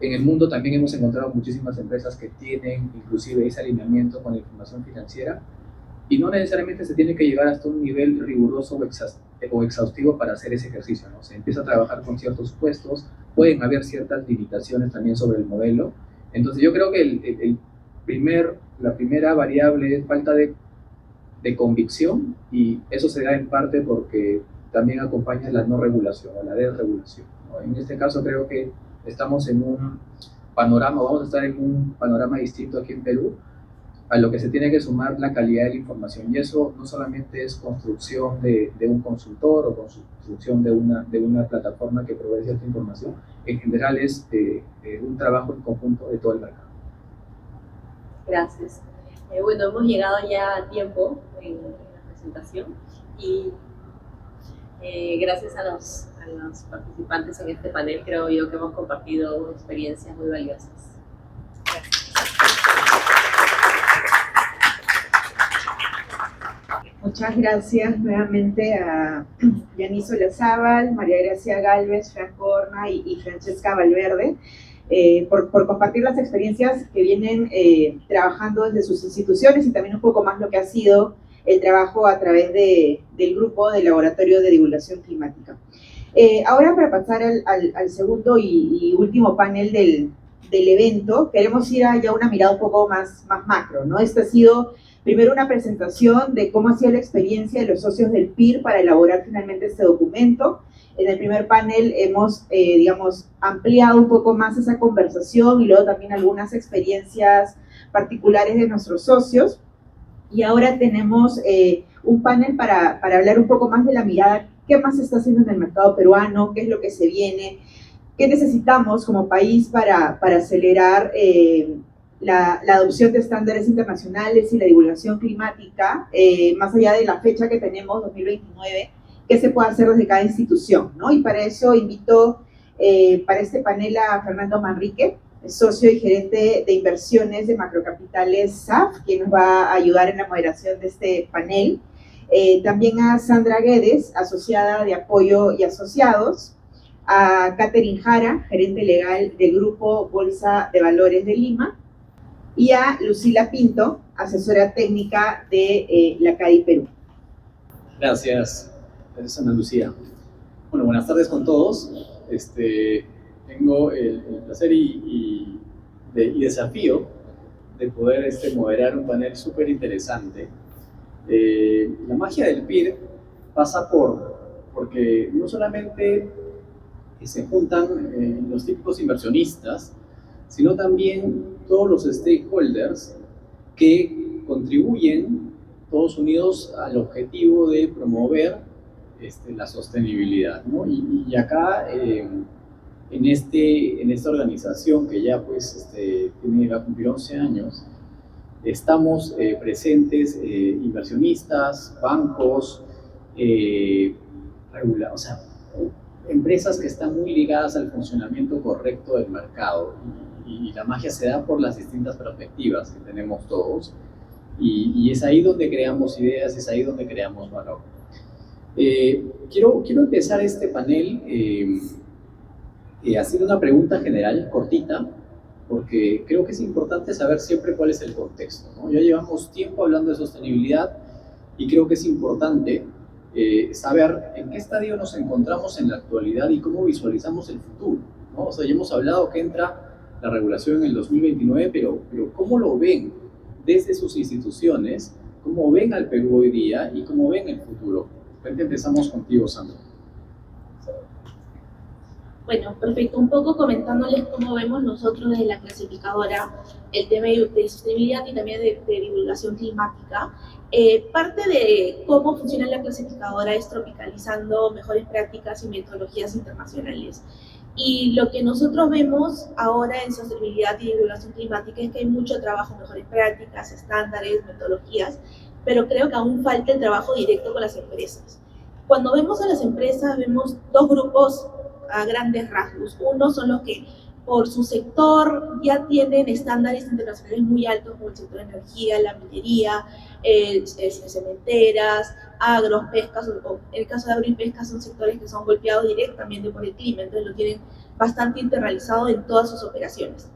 En el mundo también hemos encontrado muchísimas empresas que tienen inclusive ese alineamiento con la información financiera y no necesariamente se tiene que llegar hasta un nivel riguroso o exhaustivo para hacer ese ejercicio, ¿no? Se empieza a trabajar con ciertos supuestos, pueden haber ciertas limitaciones también sobre el modelo. Entonces yo creo que la primera variable es falta de convicción, y eso se da en parte porque también acompaña la no regulación o la desregulación, ¿no? En este caso creo que estamos en un panorama, vamos a estar en un panorama distinto aquí en Perú, a lo que se tiene que sumar la calidad de la información, y eso no solamente es construcción de un consultor o construcción de una plataforma que provee cierta información, en general es un trabajo en conjunto de todo el mercado. Gracias. Bueno, hemos llegado ya a tiempo en la presentación y gracias a los participantes en este panel, creo yo que hemos compartido experiencias muy valiosas. Gracias. Muchas gracias nuevamente a Yanis Olazábal, María Gracia Gálvez, Franco Horna y Francesca Valverde por compartir las experiencias que vienen trabajando desde sus instituciones y también un poco más lo que ha sido el trabajo a través del grupo del Laboratorio de Divulgación Climática. Ahora, para pasar al segundo y último panel del evento, queremos ir a ya una mirada un poco más macro, ¿no? Esta ha sido primero una presentación de cómo ha sido la experiencia de los socios del PIR para elaborar finalmente este documento. En el primer panel hemos, ampliado un poco más esa conversación y luego también algunas experiencias particulares de nuestros socios. Y ahora tenemos un panel para hablar un poco más de la mirada, qué más se está haciendo en el mercado peruano, qué es lo que se viene, qué necesitamos como país para acelerar la adopción de estándares internacionales y la divulgación climática, más allá de la fecha que tenemos, 2029, qué se puede hacer desde cada institución, ¿no? Y para eso invito para este panel a Fernando Manrique, socio y gerente de inversiones de Macrocapitales SAF, quien nos va a ayudar en la moderación de este panel. También a Sandra Guedes, asociada de Apoyo y Asociados, a Catherine Jara, gerente legal del Grupo Bolsa de Valores de Lima, y a Lucila Pinto, asesora técnica de la CADI Perú. Gracias Ana Lucía. Bueno, buenas tardes con todos. Tengo el placer y desafío de poder moderar un panel súper interesante. La magia del PIR pasa porque no solamente se juntan los típicos inversionistas, sino también todos los stakeholders que contribuyen todos unidos al objetivo de promover la sostenibilidad, ¿no? Y acá en esta organización que ya va a cumplir 11 años, estamos presentes inversionistas, bancos, empresas que están muy ligadas al funcionamiento correcto del mercado, y la magia se da por las distintas perspectivas que tenemos todos, y es ahí donde creamos ideas, es ahí donde creamos valor. Quiero empezar este panel haciendo una pregunta general, cortita, porque creo que es importante saber siempre cuál es el contexto, ¿no? Ya llevamos tiempo hablando de sostenibilidad y creo que es importante saber en qué estadio nos encontramos en la actualidad y cómo visualizamos el futuro, ¿no? O sea, ya hemos hablado que entra la regulación en el 2029, pero ¿cómo lo ven desde sus instituciones? ¿Cómo ven al Perú hoy día y cómo ven el futuro? Empezamos contigo, Sandra. Bueno, perfecto. Un poco comentándoles cómo vemos nosotros desde la clasificadora el tema de sostenibilidad y también de divulgación climática. Parte de cómo funciona la clasificadora es tropicalizando mejores prácticas y metodologías internacionales. Y lo que nosotros vemos ahora en sostenibilidad y divulgación climática es que hay mucho trabajo, mejores prácticas, estándares, metodologías, pero creo que aún falta el trabajo directo con las empresas. Cuando vemos a las empresas, vemos dos grupos a grandes rasgos. Uno son los que por su sector ya tienen estándares internacionales muy altos, como el sector de energía, la minería, cementeras, agros, pescas, o en el caso de agro y pesca son sectores que son golpeados directamente por el clima, entonces lo tienen bastante internalizado en todas sus operaciones.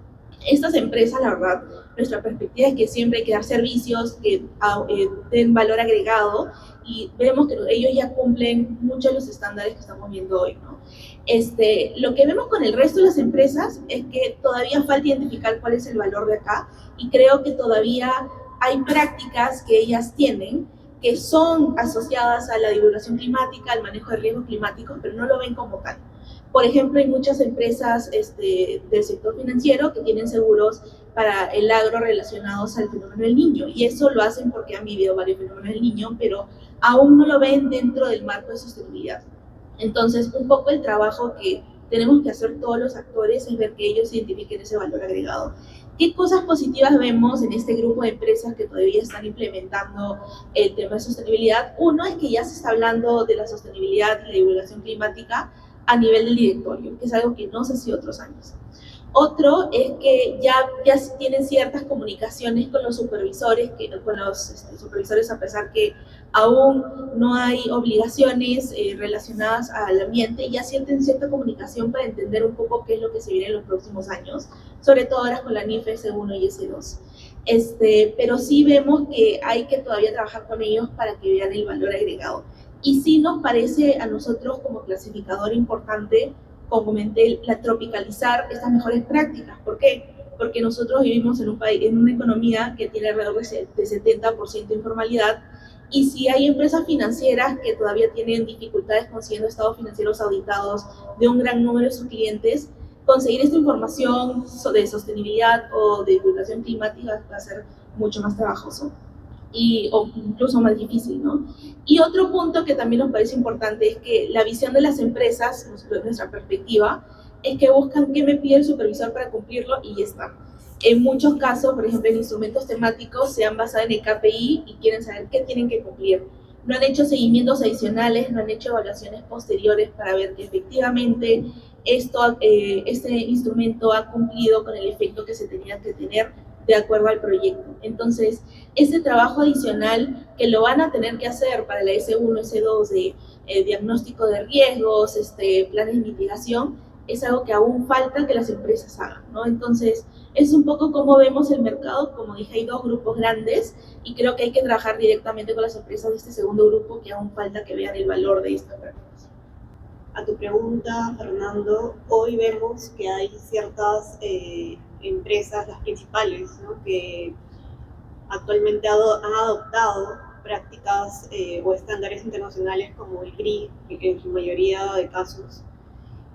Estas empresas, la verdad, nuestra perspectiva es que siempre hay que dar servicios que den valor agregado y vemos que ellos ya cumplen muchos de los estándares que estamos viendo hoy, ¿no? Lo que vemos con el resto de las empresas es que todavía falta identificar cuál es el valor de acá y creo que todavía hay prácticas que ellas tienen que son asociadas a la divulgación climática, al manejo de riesgos climáticos, pero no lo ven como tal. Por ejemplo, hay muchas empresas del sector financiero que tienen seguros para el agro relacionados al fenómeno del Niño, y eso lo hacen porque han vivido varios fenómenos del Niño, pero aún no lo ven dentro del marco de sostenibilidad. Entonces, un poco el trabajo que tenemos que hacer todos los actores es ver que ellos identifiquen ese valor agregado. ¿Qué cosas positivas vemos en este grupo de empresas que todavía están implementando el tema de sostenibilidad? Uno es que ya se está hablando de la sostenibilidad y la divulgación climática a nivel del directorio, que es algo que no se hacía otros años. Otro es que ya tienen ciertas comunicaciones con los supervisores, a pesar que aún no hay obligaciones relacionadas al ambiente, ya sienten cierta comunicación para entender un poco qué es lo que se viene en los próximos años, sobre todo ahora con la NIF S1 y S2. Pero sí vemos que hay que todavía trabajar con ellos para que vean el valor agregado. Y sí nos parece a nosotros como clasificador importante, como comenté, tropicalizar estas mejores prácticas. ¿Por qué? Porque nosotros vivimos en un país, en una economía que tiene alrededor de 70% de informalidad, y si hay empresas financieras que todavía tienen dificultades consiguiendo estados financieros auditados de un gran número de sus clientes, conseguir esta información de sostenibilidad o de divulgación climática va a ser mucho más trabajoso o incluso más difícil, ¿no? Y otro punto que también nos parece importante es que la visión de las empresas, nuestra perspectiva, es que buscan qué me pide el supervisor para cumplirlo y ya está. En muchos casos, por ejemplo, en instrumentos temáticos se han basado en el KPI y quieren saber qué tienen que cumplir. No han hecho seguimientos adicionales, no han hecho evaluaciones posteriores para ver que efectivamente este instrumento ha cumplido con el efecto que se tenía que tener de acuerdo al proyecto. Entonces, ese trabajo adicional que lo van a tener que hacer para la S1, S2 de diagnóstico de riesgos, planes de mitigación, es algo que aún falta que las empresas hagan, ¿no? Entonces, es un poco como vemos el mercado. Como dije, hay dos grupos grandes y creo que hay que trabajar directamente con las empresas de este segundo grupo que aún falta que vean el valor de esta práctica. A tu pregunta, Fernando, hoy vemos que hay ciertas empresas, las principales, ¿no?, que actualmente han adoptado prácticas o estándares internacionales como el GRI, en su mayoría de casos,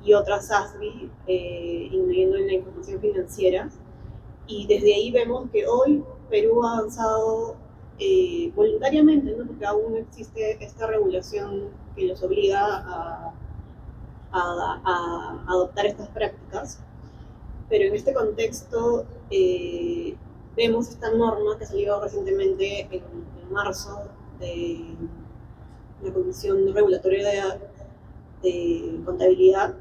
y otras SASB, incluyendo en la información financiera. Y desde ahí vemos que hoy Perú ha avanzado voluntariamente, ¿no?, porque aún no existe esta regulación que los obliga a adoptar estas prácticas. Pero en este contexto vemos esta norma que salió recientemente en marzo de la Comisión Regulatoria de Contabilidad,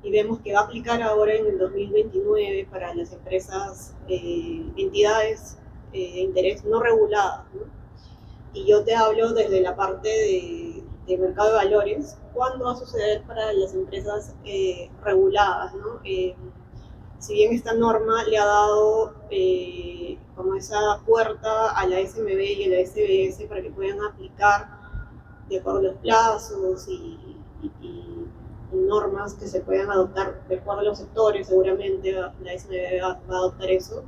y vemos que va a aplicar ahora en el 2029 para las empresas, entidades de interés no reguladas, ¿no? Y yo te hablo desde la parte de mercado de valores. ¿Cuándo va a suceder para las empresas reguladas, ¿no? Si bien esta norma le ha dado como esa puerta a la SMB y a la SBS para que puedan aplicar de acuerdo a los plazos y normas que se puedan adoptar de acuerdo a los sectores, seguramente la SMB va a adoptar eso.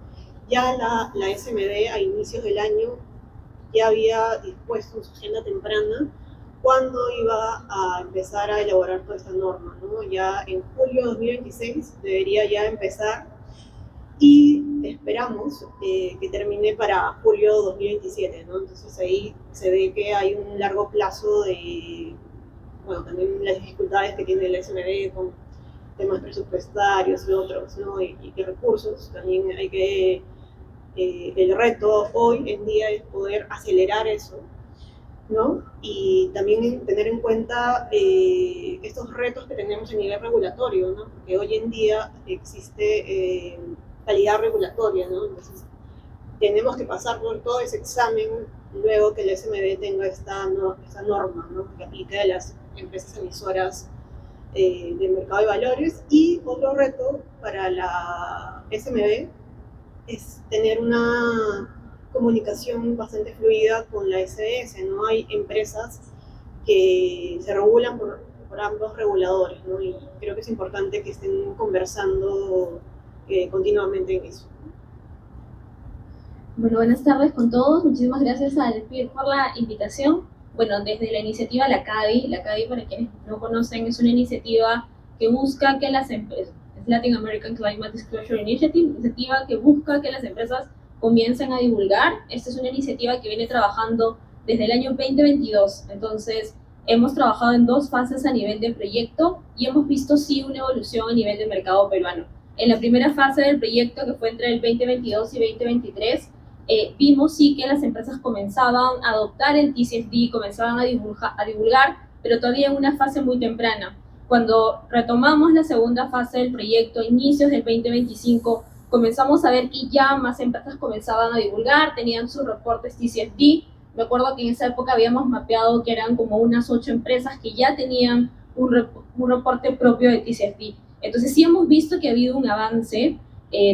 Ya la SMB a inicios del año ya había dispuesto en su agenda temprana cuándo iba a empezar a elaborar toda esta norma, ¿no? Ya en julio de 2026 debería ya empezar y esperamos que termine para julio de 2027, ¿no? Entonces ahí se ve que hay un largo plazo de, bueno, también las dificultades que tiene el SMB con temas presupuestarios y otros, ¿no? Y que recursos, también hay que, el reto hoy en día es poder acelerar eso, ¿no? Y también tener en cuenta estos retos que tenemos a nivel regulatorio, ¿no? Porque hoy en día existe calidad regulatoria, ¿no? Entonces, tenemos que pasar por todo ese examen luego que el SMB tenga esta norma, ¿no? Que aplique a las empresas emisoras del mercado de valores. Y otro reto para la SMB es tener una comunicación bastante fluida con la SBS, ¿no? Hay empresas que se regulan por ambos reguladores, ¿no? Y creo que es importante que estén conversando continuamente en eso. Bueno, buenas tardes con todos. Muchísimas gracias al PIR por la invitación. Bueno, desde la iniciativa La CADI, para quienes no conocen, es una iniciativa que busca que las empresas, es Latin American Climate Disclosure Initiative, iniciativa que busca que las empresas comiencen a divulgar. Esta es una iniciativa que viene trabajando desde el año 2022, entonces hemos trabajado en 2 fases a nivel de proyecto y hemos visto sí una evolución a nivel de mercado peruano. En la primera fase del proyecto, que fue entre el 2022 y 2023, vimos sí que las empresas comenzaban a adoptar el TCFD, comenzaban a divulgar, pero todavía en una fase muy temprana. Cuando retomamos la segunda fase del proyecto, inicios del 2025, comenzamos a ver que ya más empresas comenzaban a divulgar, tenían sus reportes TCFD. Me acuerdo que en esa época habíamos mapeado que eran como unas 8 empresas que ya tenían un reporte propio de TCFD. Entonces sí hemos visto que ha habido un avance,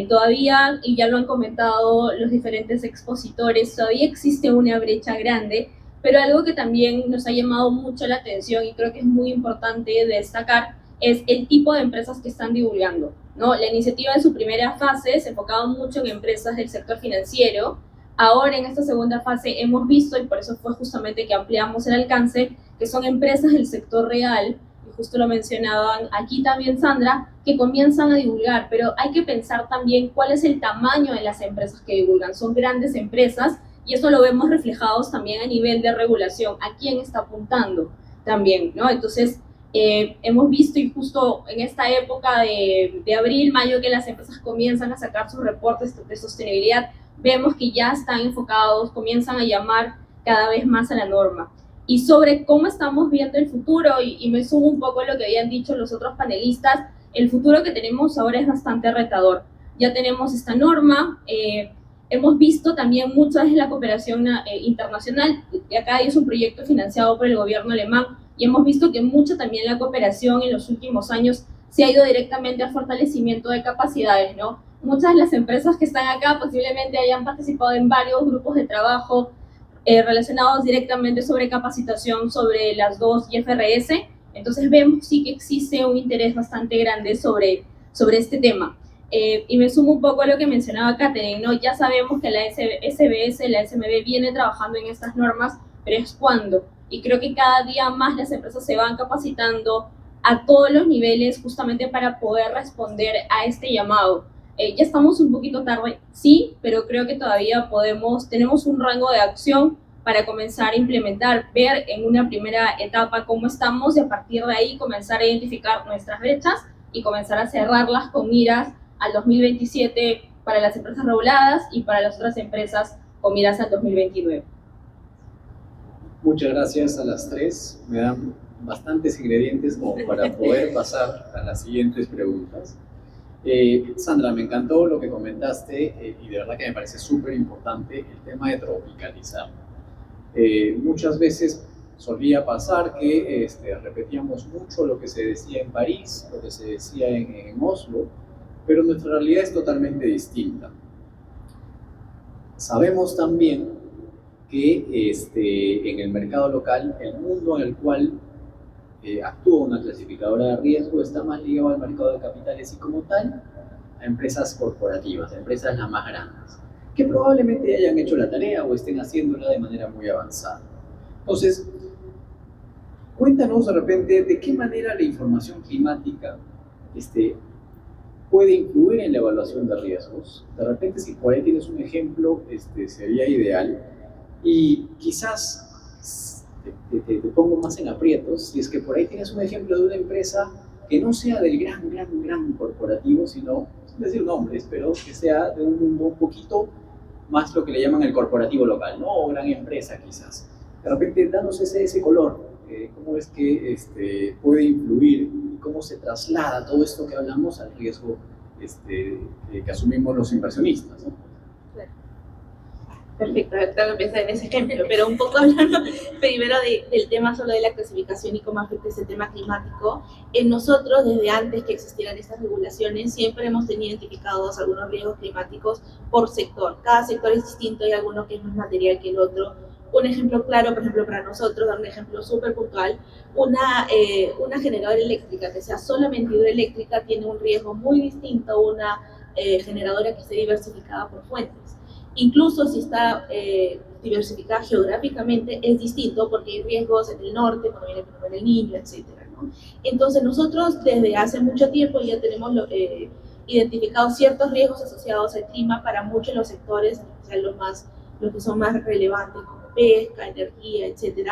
todavía, y ya lo han comentado los diferentes expositores, todavía existe una brecha grande, pero algo que también nos ha llamado mucho la atención y creo que es muy importante destacar es el tipo de empresas que están divulgando, ¿no? La iniciativa en su primera fase se enfocaba mucho en empresas del sector financiero. Ahora en esta segunda fase hemos visto, y por eso fue justamente que ampliamos el alcance, que son empresas del sector real, y justo lo mencionaban aquí también Sandra, que comienzan a divulgar, pero hay que pensar también cuál es el tamaño de las empresas que divulgan. Son grandes empresas y eso lo vemos reflejados también a nivel de regulación, a quién está apuntando también, ¿no? Entonces, hemos visto, y justo en esta época de abril, mayo, que las empresas comienzan a sacar sus reportes de sostenibilidad, vemos que ya están enfocados, comienzan a llamar cada vez más a la norma. Y sobre cómo estamos viendo el futuro, y me sumo un poco a lo que habían dicho los otros panelistas, el futuro que tenemos ahora es bastante retador. Ya tenemos esta norma, hemos visto también mucha de la cooperación internacional, y acá es un proyecto financiado por el gobierno alemán, y hemos visto que mucha también la cooperación en los últimos años se ha ido directamente al fortalecimiento de capacidades, ¿no? Muchas de las empresas que están acá posiblemente hayan participado en varios grupos de trabajo relacionados directamente sobre capacitación sobre las 2 IFRS. Entonces vemos sí que existe un interés bastante grande sobre este tema. Y me sumo un poco a lo que mencionaba Katherine, ¿no? Ya sabemos que la SBS, la SMB viene trabajando en estas normas, pero es cuándo. Y creo que cada día más las empresas se van capacitando a todos los niveles justamente para poder responder a este llamado. Ya estamos un poquito tarde, sí, pero creo que todavía tenemos un rango de acción para comenzar a implementar, ver en una primera etapa cómo estamos y a partir de ahí comenzar a identificar nuestras brechas y comenzar a cerrarlas con miras al 2027 para las empresas reguladas y para las otras empresas con miras al 2029. Muchas gracias a las 3. Me dan bastantes ingredientes como para poder pasar a las siguientes preguntas. Sandra, me encantó lo que comentaste y de verdad que me parece súper importante el tema de tropicalizar. Muchas veces solía pasar que repetíamos mucho lo que se decía en París, lo que se decía en Oslo, pero nuestra realidad es totalmente distinta. Sabemos también que en el mercado local, el mundo en el cual actúa una clasificadora de riesgo está más ligado al mercado de capitales y como tal a empresas corporativas, a empresas las más grandes, que probablemente hayan hecho la tarea o estén haciéndola de manera muy avanzada. Entonces, Cuéntanos de repente de qué manera la información climática puede influir en la evaluación de riesgos. De repente, si por ahí tienes un ejemplo, sería ideal. Y quizás te pongo más en aprietos, si es que por ahí tienes un ejemplo de una empresa que no sea del gran corporativo, sino, sin decir nombres, pero que sea de un mundo un poquito más lo que le llaman el corporativo local, ¿no? O gran empresa quizás. De repente, danos ese color, cómo es que puede influir y cómo se traslada todo esto que hablamos al riesgo que asumimos los inversionistas, ¿no? Perfecto, tengo que pensar en ese ejemplo, pero un poco hablando primero del tema solo de la clasificación y cómo afecta ese tema climático. Nosotros, desde antes que existieran estas regulaciones, siempre hemos tenido identificados algunos riesgos climáticos por sector. Cada sector es distinto, hay alguno que es más material que el otro. Un ejemplo claro, por ejemplo, para nosotros, dar un ejemplo súper puntual, una generadora eléctrica que sea solamente hidroeléctrica tiene un riesgo muy distinto a una generadora que esté diversificada por fuentes. Incluso si está diversificada geográficamente, es distinto porque hay riesgos en el norte, cuando viene el fenómeno del Niño, etc., ¿no? Entonces nosotros desde hace mucho tiempo ya tenemos identificado ciertos riesgos asociados al clima para muchos de los sectores, en especial los que son más relevantes, como pesca, energía, etc.,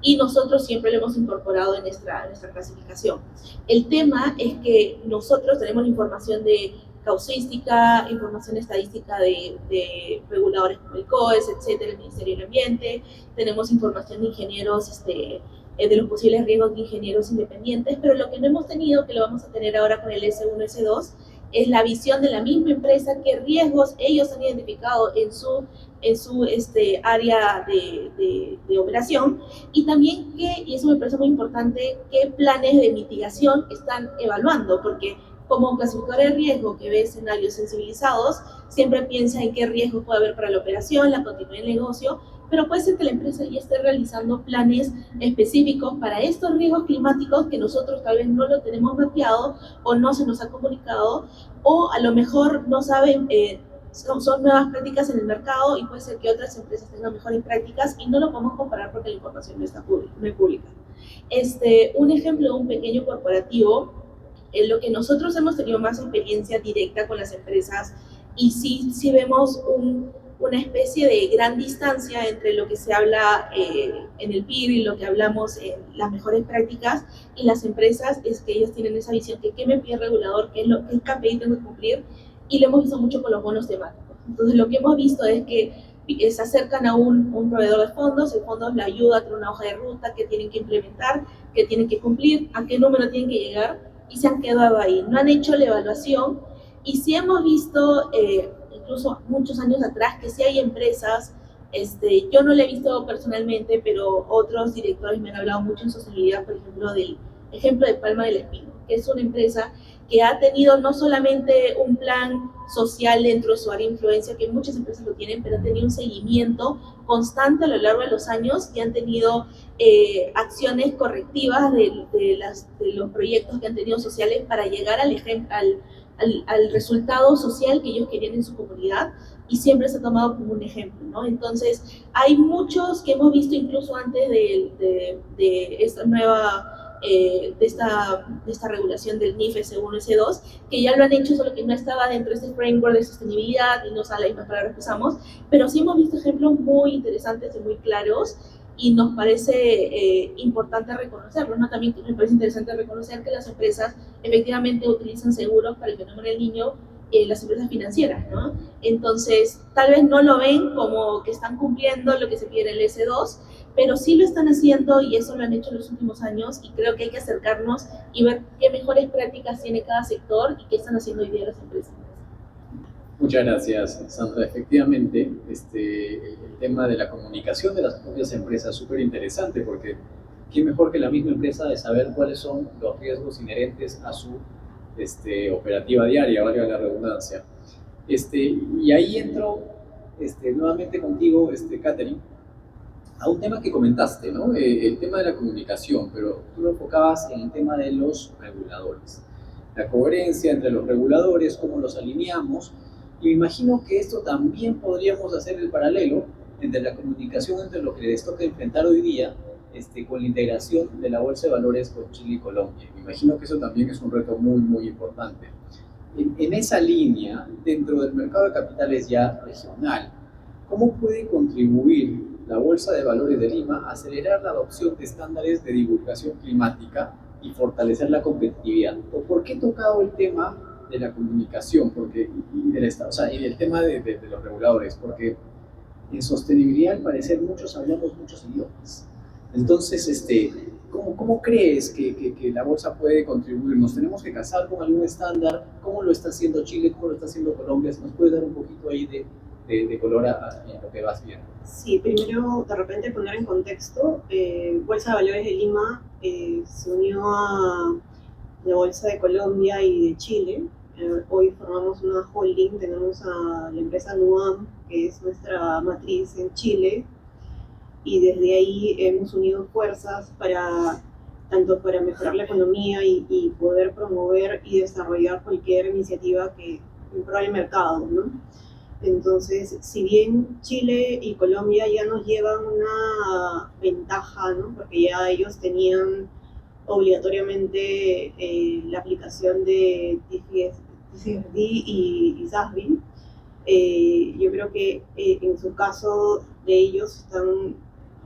y nosotros siempre lo hemos incorporado en nuestra clasificación. El tema es que nosotros tenemos información de causística, información estadística de reguladores como el COES, etcétera, el Ministerio del Ambiente, tenemos información de ingenieros, de los posibles riesgos de ingenieros independientes, pero lo que no hemos tenido, que lo vamos a tener ahora con el S1, S2, es la visión de la misma empresa, qué riesgos ellos han identificado en su área de operación, y también y eso me parece muy importante, qué planes de mitigación están evaluando, porque como clasificador de riesgo que ve escenarios sensibilizados, siempre piensa en qué riesgo puede haber para la operación, la continuidad del negocio, pero puede ser que la empresa ya esté realizando planes específicos para estos riesgos climáticos que nosotros tal vez no lo tenemos mapeado o no se nos ha comunicado, o a lo mejor no saben, son nuevas prácticas en el mercado y puede ser que otras empresas tengan mejores prácticas y no lo podemos comparar porque la información no es pública. Un ejemplo de un pequeño corporativo, en lo que nosotros hemos tenido más experiencia directa con las empresas, y sí vemos una especie de gran distancia entre lo que se habla en el PIB y lo que hablamos en las mejores prácticas y las empresas, es que ellos tienen esa visión que qué me pide el regulador, qué KPI tengo que cumplir, y lo hemos visto mucho con los bonos temáticos. Entonces lo que hemos visto es que se acercan a un proveedor de fondos, el fondo le ayuda a tener una hoja de ruta que tienen que implementar, que tienen que cumplir, a qué número tienen que llegar, y se han quedado ahí, no han hecho la evaluación. Y sí hemos visto, incluso muchos años atrás, que sí hay empresas, yo no la he visto personalmente, pero otros directores me han hablado mucho en sostenibilidad, por ejemplo, del ejemplo de Palma del Espino, que es una empresa que ha tenido no solamente un plan social dentro de su área de influencia, que muchas empresas lo tienen, pero ha tenido un seguimiento constante a lo largo de los años y han tenido acciones correctivas de los proyectos que han tenido sociales para llegar al resultado social que ellos querían en su comunidad, y siempre se ha tomado como un ejemplo, ¿no? Entonces, hay muchos que hemos visto incluso antes de esta nueva de esta regulación del NIF S1, S2, que ya lo han hecho, solo que no estaba dentro de este framework de sostenibilidad y no sale las mismas palabras que usamos, pero sí hemos visto ejemplos muy interesantes y muy claros, y nos parece importante reconocerlo, ¿no? También me parece interesante reconocer que las empresas efectivamente utilizan seguros para el fenómeno del Niño, las empresas financieras, ¿no? Entonces, tal vez no lo ven como que están cumpliendo lo que se pide en el S2, pero sí lo están haciendo, y eso lo han hecho en los últimos años, y creo que hay que acercarnos y ver qué mejores prácticas tiene cada sector y qué están haciendo hoy día las empresas. Muchas gracias, Sandra. Efectivamente, el tema de la comunicación de las propias empresas es súper interesante, porque qué mejor que la misma empresa de saber cuáles son los riesgos inherentes a su operativa diaria, valga la redundancia. Y ahí entro nuevamente contigo, Catherine, a un tema que comentaste, ¿no? El tema de la comunicación, pero tú lo enfocabas en el tema de los reguladores. La coherencia entre los reguladores, cómo los alineamos, y me imagino que esto también podríamos hacer el paralelo entre la comunicación entre lo que les toca enfrentar hoy día con la integración de la Bolsa de Valores con Chile y Colombia? Me imagino que eso también es un reto muy, muy importante. En esa línea, dentro del mercado de capitales ya regional, ¿cómo puede contribuir la Bolsa de Valores de Lima a acelerar la adopción de estándares de divulgación climática y fortalecer la competitividad? ¿O por qué he tocado el tema de la comunicación y el tema de los reguladores? Porque en sostenibilidad, al parecer, hablamos muchos idiomas. Entonces, ¿cómo crees que la bolsa puede contribuir? ¿Nos tenemos que casar con algún estándar? ¿Cómo lo está haciendo Chile? ¿Cómo lo está haciendo Colombia? ¿Nos puedes dar un poquito ahí de color a lo que vas viendo? Sí, primero de repente poner en contexto, Bolsa de Valores de Lima se unió a la Bolsa de Colombia y de Chile. Hoy formamos una holding, tenemos a la empresa NUAM, que es nuestra matriz en Chile, y desde ahí hemos unido fuerzas tanto para mejorar la economía y poder promover y desarrollar cualquier iniciativa que mejore el mercado, ¿no? Entonces, si bien Chile y Colombia ya nos llevan una ventaja, ¿no? Porque ya ellos tenían obligatoriamente la aplicación de TCFD y SASB, yo creo que en su caso de ellos están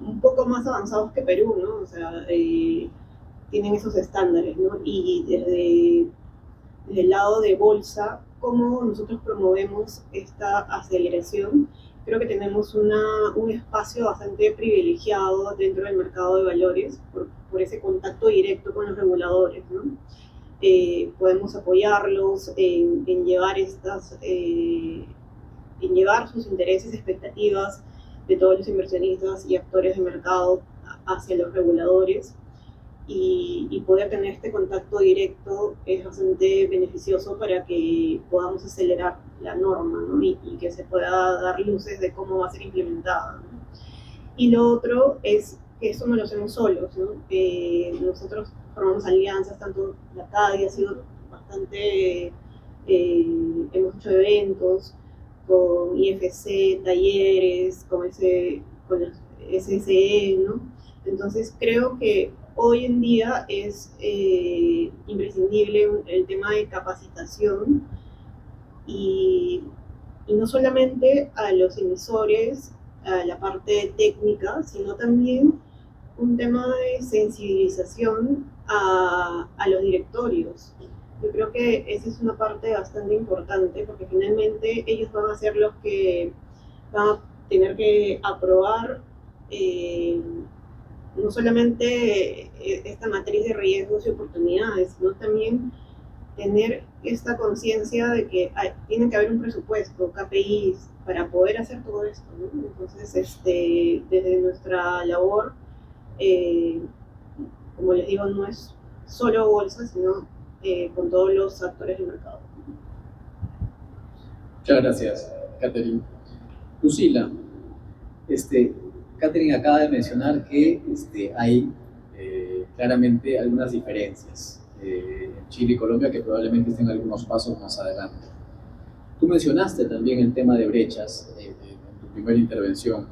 un poco más avanzados que Perú, ¿no? O sea, tienen esos estándares, ¿no? Y desde el lado de bolsa, cómo nosotros promovemos esta aceleración, creo que tenemos un espacio bastante privilegiado dentro del mercado de valores por ese contacto directo con los reguladores, ¿no? Podemos apoyarlos en llevar en llevar sus intereses, expectativas de todos los inversionistas y actores de mercado hacia los reguladores, y poder tener este contacto directo es bastante beneficioso para que podamos acelerar la norma, ¿no? y que se pueda dar luces de cómo va a ser implementada, ¿no? Y lo otro es que esto no lo hacemos solos, ¿no? Nosotros formamos alianzas, tanto la CADI ha sido bastante, hemos hecho eventos con IFC, talleres, con los SSE, ¿no? Entonces creo que hoy en día es imprescindible el tema de capacitación y no solamente a los emisores, a la parte técnica, sino también un tema de sensibilización a los directorios. Yo creo que esa es una parte bastante importante porque finalmente ellos van a ser los que van a tener que aprobar no solamente esta matriz de riesgos y oportunidades, sino también tener esta conciencia de que tiene que haber un presupuesto, KPIs, para poder hacer todo esto, ¿no? Entonces, desde nuestra labor, como les digo, no es solo bolsa, sino con todos los actores del mercado. Muchas gracias, Catherine. Lucila, Catherine acaba de mencionar que hay claramente algunas diferencias en Chile y Colombia que probablemente estén algunos pasos más adelante. Tú mencionaste también el tema de brechas en tu primera intervención.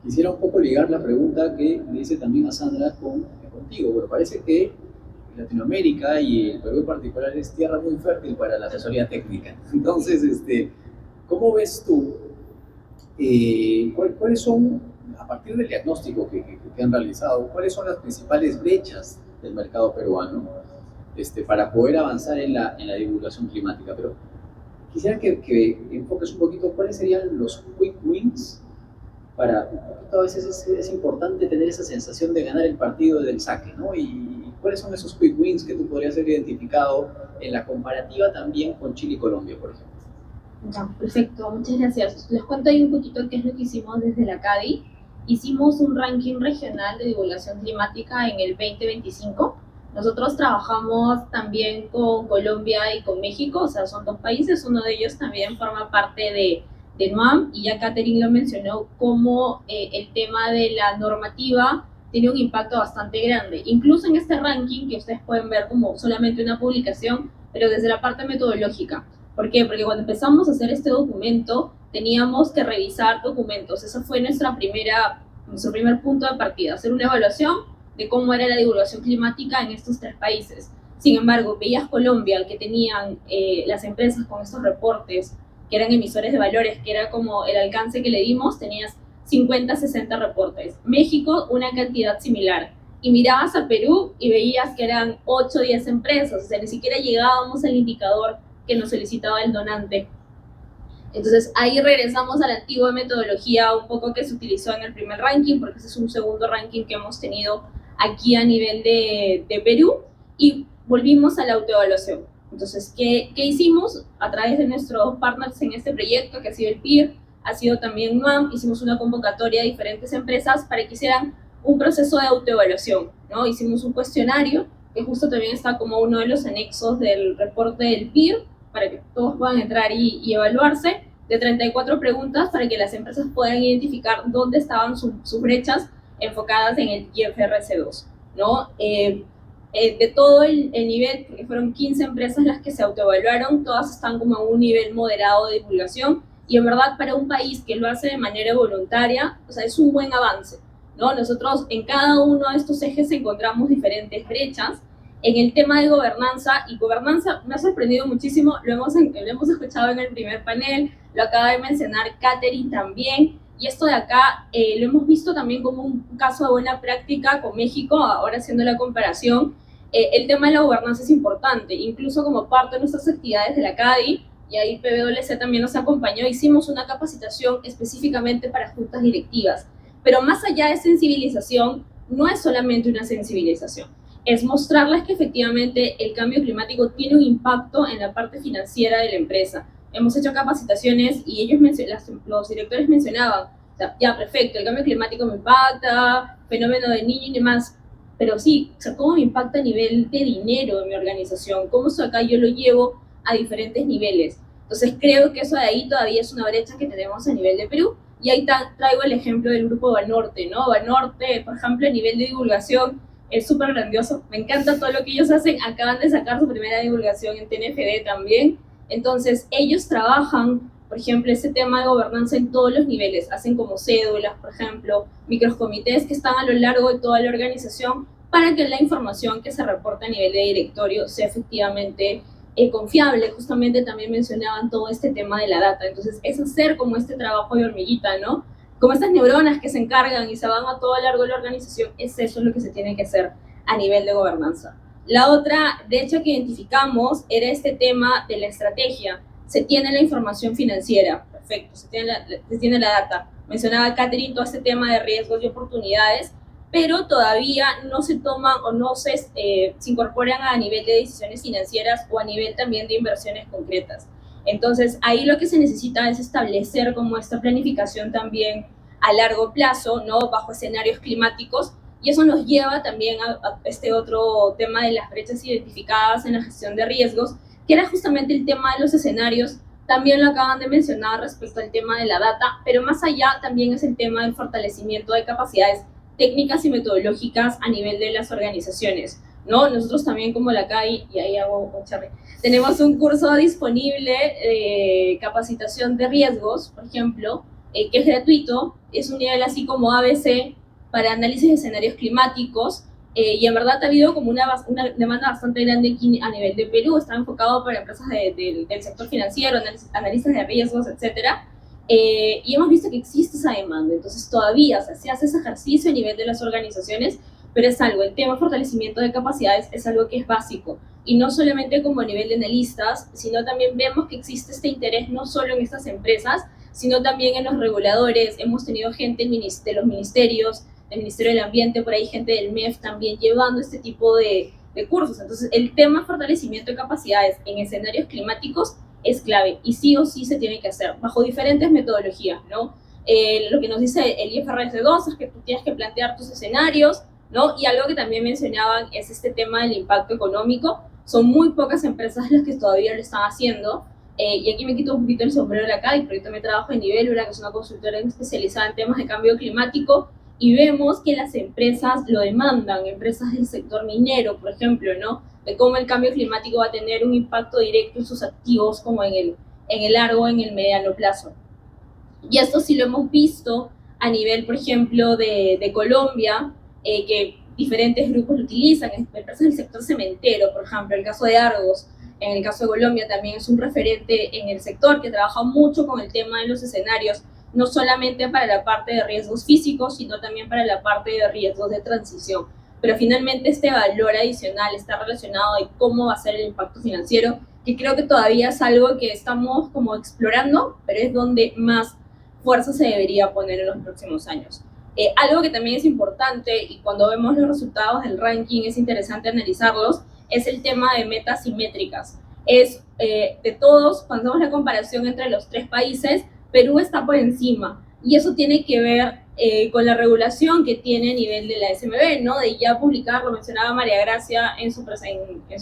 Quisiera un poco ligar la pregunta que le hice también a Sandra contigo. Bueno, parece que Latinoamérica y el Perú en particular es tierra muy fértil para la asesoría técnica. Entonces, ¿cómo ves tú cuáles son, a partir del diagnóstico que han realizado, cuáles son las principales brechas del mercado peruano para poder avanzar en la divulgación climática? Pero quisiera que enfoques un poquito cuáles serían los quick wins a veces es importante tener esa sensación de ganar el partido del saque, ¿no? Y cuáles son esos quick wins que tú podrías haber identificado en la comparativa también con Chile y Colombia, por ejemplo. Ya, perfecto, muchas gracias. Les cuento ahí un poquito qué es lo que hicimos desde la CADI. Hicimos un ranking regional de divulgación climática en el 2025. Nosotros trabajamos también con Colombia y con México, o sea, son dos países. Uno de ellos también forma parte de NUAM, y ya Catherine lo mencionó, como el tema de la normativa tiene un impacto bastante grande. Incluso en este ranking, que ustedes pueden ver como solamente una publicación, pero desde la parte metodológica. ¿Por qué? Porque cuando empezamos a hacer este documento, teníamos que revisar documentos. Esa fue nuestra primera nuestro primer punto de partida, hacer una evaluación de cómo era la divulgación climática en estos 3 países. Sin embargo, veías Colombia, que tenían las empresas con estos reportes, que eran emisores de valores, que era como el alcance que le dimos, tenías 50, 60 reportes. México, una cantidad similar. Y mirabas a Perú y veías que eran 8 o 10 empresas, o sea, ni siquiera llegábamos al indicador que nos solicitaba el donante. Entonces ahí regresamos a la antigua metodología un poco que se utilizó en el primer ranking, porque ese es un segundo ranking que hemos tenido aquí a nivel de Perú, y volvimos a la autoevaluación. Entonces, ¿qué hicimos? A través de nuestros partners en este proyecto, que ha sido el PIR, ha sido también NUAM, hicimos una convocatoria a diferentes empresas para que hicieran un proceso de autoevaluación, ¿no? Hicimos un cuestionario, que justo también está como uno de los anexos del reporte del PIR, para que todos puedan entrar y evaluarse, de 34 preguntas para que las empresas puedan identificar dónde estaban sus brechas enfocadas en el IFRS2, ¿no? De todo el nivel, porque fueron 15 empresas las que se autoevaluaron, todas están como en un nivel moderado de divulgación, y en verdad para un país que lo hace de manera voluntaria, o sea, es un buen avance, ¿no? Nosotros en cada uno de estos ejes encontramos diferentes brechas. En el tema de gobernanza, y gobernanza me ha sorprendido muchísimo, lo hemos escuchado en el primer panel, lo acaba de mencionar Catherine también, y esto de acá lo hemos visto también como un caso de buena práctica con México, ahora haciendo la comparación. El tema de la gobernanza es importante, incluso como parte de nuestras actividades de la CADI, y ahí PwC también nos acompañó, hicimos una capacitación específicamente para juntas directivas. Pero más allá de sensibilización, no es solamente una sensibilización, es mostrarles que efectivamente el cambio climático tiene un impacto en la parte financiera de la empresa. Hemos hecho capacitaciones y ellos los directores mencionaban, o sea, ya, perfecto, el cambio climático me impacta, fenómeno de Niño y demás, pero sí, o sea, ¿cómo me impacta a nivel de dinero en mi organización? ¿Cómo eso acá yo lo llevo a diferentes niveles? Entonces creo que eso de ahí todavía es una brecha que tenemos a nivel de Perú, y ahí traigo el ejemplo del grupo Banorte, ¿no? Banorte, por ejemplo, a nivel de divulgación, es súper grandioso, me encanta todo lo que ellos hacen, acaban de sacar su primera divulgación en TNFD también, entonces ellos trabajan, por ejemplo, ese tema de gobernanza en todos los niveles, hacen como cédulas, por ejemplo, microcomités que están a lo largo de toda la organización para que la información que se reporta a nivel de directorio sea efectivamente confiable. Justamente también mencionaban todo este tema de la data, entonces es hacer como este trabajo de hormiguita, ¿no? Como estas neuronas que se encargan y se van a todo a lo largo de la organización, es eso lo que se tiene que hacer a nivel de gobernanza. La otra brecha que identificamos era este tema de la estrategia. Se tiene la información financiera, perfecto, se tiene la data. Mencionaba Catherine todo este tema de riesgos y oportunidades, pero todavía no se toman o no se incorporan a nivel de decisiones financieras o a nivel también de inversiones concretas. Entonces, ahí lo que se necesita es establecer como esta planificación también a largo plazo, ¿no? Bajo escenarios climáticos, y eso nos lleva también a este otro tema de las brechas identificadas en la gestión de riesgos, que era justamente el tema de los escenarios. También lo acaban de mencionar respecto al tema de la data, pero más allá también es el tema del fortalecimiento de capacidades técnicas y metodológicas a nivel de las organizaciones, ¿no? Nosotros también como la CAI, y ahí hago un cherry, tenemos un curso disponible de capacitación de riesgos, por ejemplo, que es gratuito, es un nivel así como ABC para análisis de escenarios climáticos, y en verdad ha habido como una demanda bastante grande aquí a nivel de Perú, está enfocado para empresas del sector financiero, analistas de riesgos, etcétera, y hemos visto que existe esa demanda, entonces todavía, o sea, se hace ese ejercicio a nivel de las organizaciones, pero es algo, el tema de fortalecimiento de capacidades es algo que es básico, y no solamente como a nivel de analistas, sino también vemos que existe este interés no solo en estas empresas, sino también en los reguladores. Hemos tenido gente de los ministerios, del Ministerio del Ambiente, por ahí gente del MEF también llevando este tipo de cursos. Entonces, el tema de fortalecimiento de capacidades en escenarios climáticos es clave, y sí o sí se tiene que hacer, bajo diferentes metodologías, ¿no? Lo que nos dice el IFRS2 es que tú tienes que plantear tus escenarios, ¿no? Y algo que también mencionaban es este tema del impacto económico. Son muy pocas empresas las que todavía lo están haciendo, y aquí me quito un poquito el sombrero de la CADI, porque yo también trabajo en Nivelura, que es una consultora especializada en temas de cambio climático, y vemos que las empresas lo demandan, empresas del sector minero, por ejemplo, ¿no? De cómo el cambio climático va a tener un impacto directo en sus activos, como en el largo, en el mediano plazo. Y esto sí lo hemos visto a nivel, por ejemplo, de Colombia, que diferentes grupos lo utilizan, empresas del sector cementero, por ejemplo, el caso de Argos, en el caso de Colombia también es un referente en el sector que trabaja mucho con el tema de los escenarios, no solamente para la parte de riesgos físicos, sino también para la parte de riesgos de transición. Pero finalmente este valor adicional está relacionado de cómo va a ser el impacto financiero, que creo que todavía es algo que estamos como explorando, pero es donde más fuerza se debería poner en los próximos años. Algo que también es importante, y cuando vemos los resultados del ranking es interesante analizarlos, es el tema de metas simétricas. Es de todos, cuando hacemos la comparación entre los 3 países, Perú está por encima, y eso tiene que ver con la regulación que tiene a nivel de la SMB, ¿no? De ya publicar, lo mencionaba María Gracia en su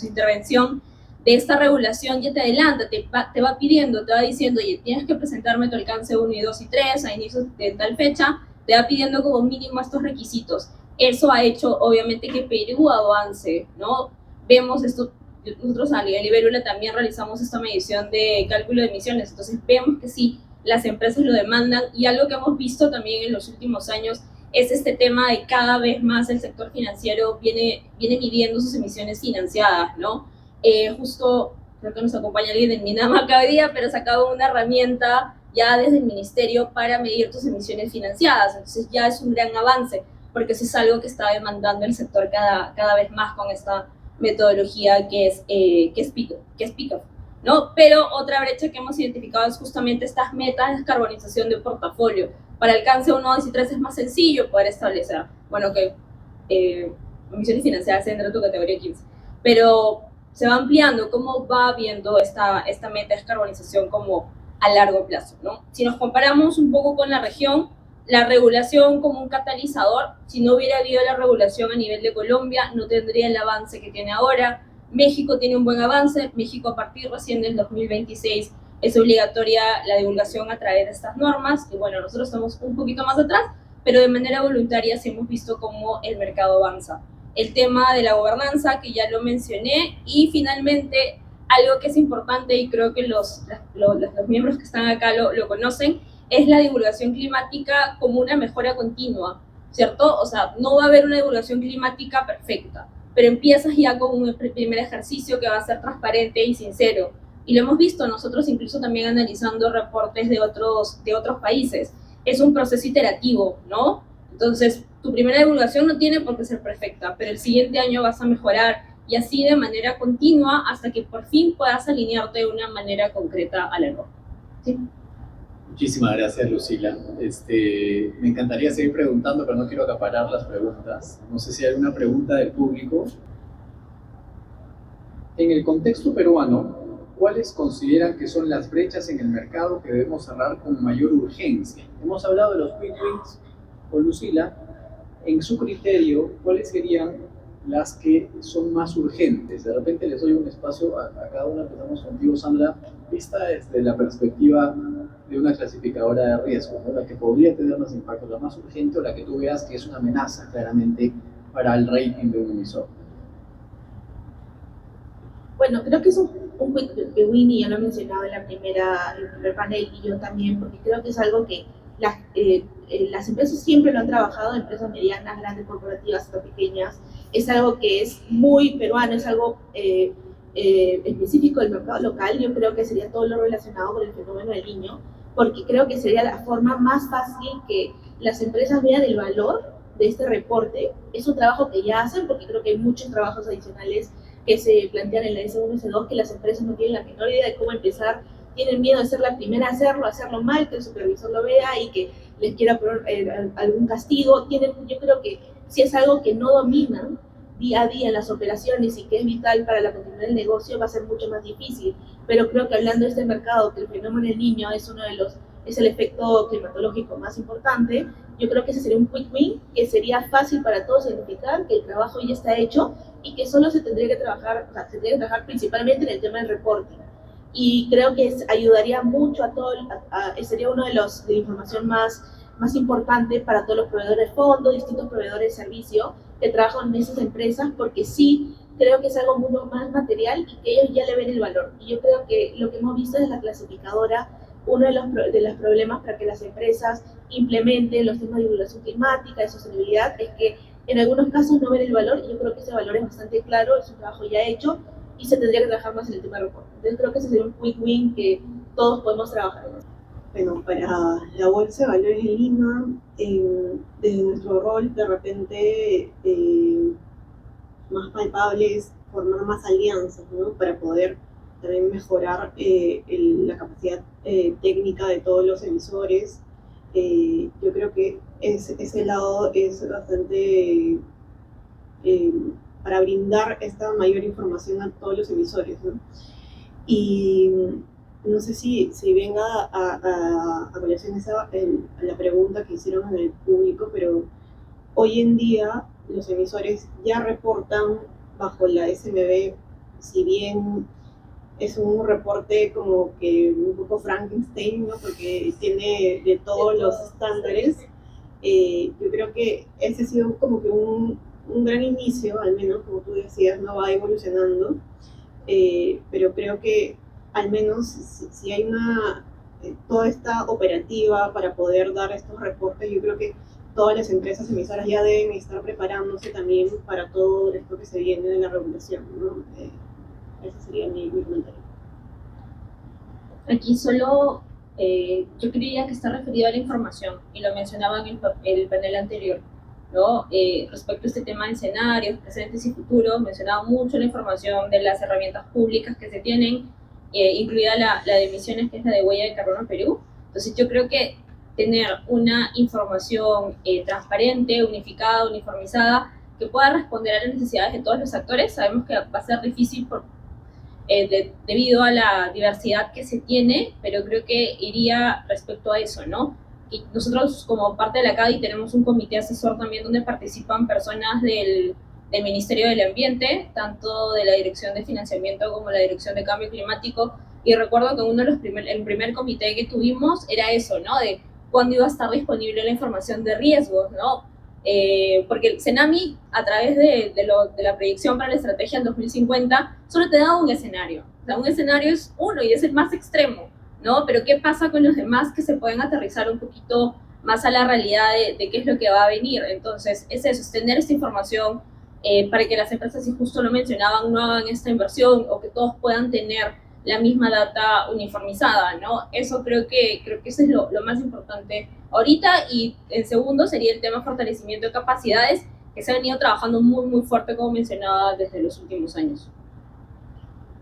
intervención, de esta regulación ya te adelanta, te va pidiendo, te va diciendo, oye, tienes que presentarme tu alcance 1, 2 y 3 a inicios de tal fecha, te va pidiendo como mínimo estos requisitos. Eso ha hecho, obviamente, que Perú avance, ¿no? Vemos esto, nosotros a nivel Iberula también realizamos esta medición de cálculo de emisiones, entonces vemos que sí, las empresas lo demandan, y algo que hemos visto también en los últimos años es este tema de cada vez más el sector financiero viene midiendo sus emisiones financiadas, ¿no? Justo creo que nos acompaña alguien en Minama cada día, pero sacaba una herramienta ya desde el ministerio para medir tus emisiones financiadas, entonces ya es un gran avance, porque eso es algo que está demandando el sector cada vez más con esta metodología que es PICOF, ¿no? Pero otra brecha que hemos identificado es justamente estas metas de descarbonización de portafolio. Para alcance 1, 2 y 3 es más sencillo poder establecer, bueno, que emisiones financiadas dentro de tu categoría 15, pero se va ampliando cómo va viendo esta meta de descarbonización como a largo plazo, ¿no? Si nos comparamos un poco con la región, la regulación como un catalizador, si no hubiera habido la regulación a nivel de Colombia, no tendría el avance que tiene ahora. México tiene un buen avance, México a partir recién del 2026 es obligatoria la divulgación a través de estas normas, y bueno, nosotros estamos un poquito más atrás, pero de manera voluntaria sí hemos visto cómo el mercado avanza. El tema de la gobernanza, que ya lo mencioné, y finalmente algo que es importante, y creo que los miembros que están acá lo conocen, es la divulgación climática como una mejora continua, ¿cierto? O sea, no va a haber una divulgación climática perfecta, pero empiezas ya con un primer ejercicio que va a ser transparente y sincero. Y lo hemos visto nosotros incluso también analizando reportes de otros países. Es un proceso iterativo, ¿no? Entonces, tu primera divulgación no tiene por qué ser perfecta, pero el siguiente año vas a mejorar, y así de manera continua hasta que por fin puedas alinearte de una manera concreta al error. ¿Sí? Muchísimas gracias, Lucila. Me encantaría seguir preguntando, pero no quiero acaparar las preguntas. No sé si hay alguna pregunta del público. En el contexto peruano, ¿cuáles consideran que son las brechas en el mercado que debemos cerrar con mayor urgencia? Hemos hablado de los quick wins con Lucila. En su criterio, ¿cuáles serían las que son más urgentes? De repente les doy un espacio a cada una. Empezamos contigo, Sandra, vista desde la perspectiva de una clasificadora de riesgo, ¿no? La que podría tener más impacto, la más urgente, o la que tú veas que es una amenaza claramente para el rating de un emisor. Bueno, creo que es un quick win, y ya lo he mencionado en el primer panel, y yo también, porque creo que es algo que las empresas siempre lo han trabajado, empresas medianas, grandes, corporativas, hasta pequeñas. Es algo que es muy peruano, es algo específico del mercado local. Yo creo que sería todo lo relacionado con el fenómeno del Niño, porque creo que sería la forma más fácil que las empresas vean el valor de este reporte. Es un trabajo que ya hacen, porque creo que hay muchos trabajos adicionales que se plantean en la S1 y S2 que las empresas no tienen la menor idea de cómo empezar, tienen miedo de ser la primera a hacerlo mal, que el supervisor lo vea y que les quiera poner algún castigo. Yo creo que si es algo que no dominan día a día en las operaciones y que es vital para la continuidad del negocio, va a ser mucho más difícil. Pero creo que hablando de este mercado, que el fenómeno del Niño es es el efecto climatológico más importante, yo creo que ese sería un quick win, que sería fácil para todos identificar que el trabajo ya está hecho y que solo se tendría que trabajar principalmente en el tema del reporting. Y creo que ayudaría mucho sería uno de la información más importante para todos los proveedores de fondos, distintos proveedores de servicio que trabajan en esas empresas, porque sí creo que es algo mucho más material y que ellos ya le ven el valor. Y yo creo que lo que hemos visto es la clasificadora uno de los problemas para que las empresas implementen los temas de divulgación climática, de sostenibilidad, es que en algunos casos no ven el valor, y yo creo que ese valor es bastante claro, es un trabajo ya hecho, y se tendría que trabajar más en el tema de reporte. Entonces creo que ese sería un quick win que todos podemos trabajar en eso. Bueno, para la Bolsa de Valores de Lima, desde nuestro rol, de repente más palpable es formar más alianzas, ¿no? Para poder también mejorar la capacidad técnica de todos los emisores. Yo creo que ese lado es bastante para brindar esta mayor información a todos los emisores, ¿no? Y no sé si venga a colación a la pregunta que hicieron en el público, pero hoy en día los emisores ya reportan bajo la SMB, si bien es un reporte como que un poco Frankenstein, ¿no? Porque tiene de todos los estándares. Yo creo que ese ha sido como que un gran inicio, al menos como tú decías, no va evolucionando, pero creo que al menos si hay toda esta operativa para poder dar estos reportes, yo creo que todas las empresas emisoras ya deben estar preparándose también para todo esto que se viene de la regulación, ¿no? Ese sería mi comentario. Aquí solo yo creía que está referido a la información, y lo mencionaba en el panel anterior, ¿no? Respecto a este tema de escenarios, presentes y futuros, mencionaba mucho la información de las herramientas públicas que se tienen, incluida la de emisiones, que es la de huella de carbono Perú. Entonces yo creo que tener una información transparente, unificada, uniformizada, que pueda responder a las necesidades de todos los actores, sabemos que va a ser difícil debido a la diversidad que se tiene, pero creo que iría respecto a eso, ¿no? Y nosotros, como parte de la CADI, tenemos un comité asesor también donde participan personas del Ministerio del Ambiente, tanto de la Dirección de Financiamiento como la Dirección de Cambio Climático, y recuerdo que el primer comité que tuvimos era eso, ¿no? De cuándo iba a estar disponible la información de riesgos, ¿no? Porque el CENAMI, a través de la proyección para la estrategia en 2050, solo te da un escenario. O sea, un escenario es uno y es el más extremo, ¿no? Pero ¿qué pasa con los demás que se pueden aterrizar un poquito más a la realidad de qué es lo que va a venir? Entonces, es eso, es tener esta información para que las empresas, si justo lo mencionaban, no hagan esta inversión, o que todos puedan tener la misma data uniformizada, ¿no? Eso creo que eso es lo más importante ahorita. Y en segundo sería el tema de fortalecimiento de capacidades, que se ha venido trabajando muy, muy fuerte, como mencionaba, desde los últimos años.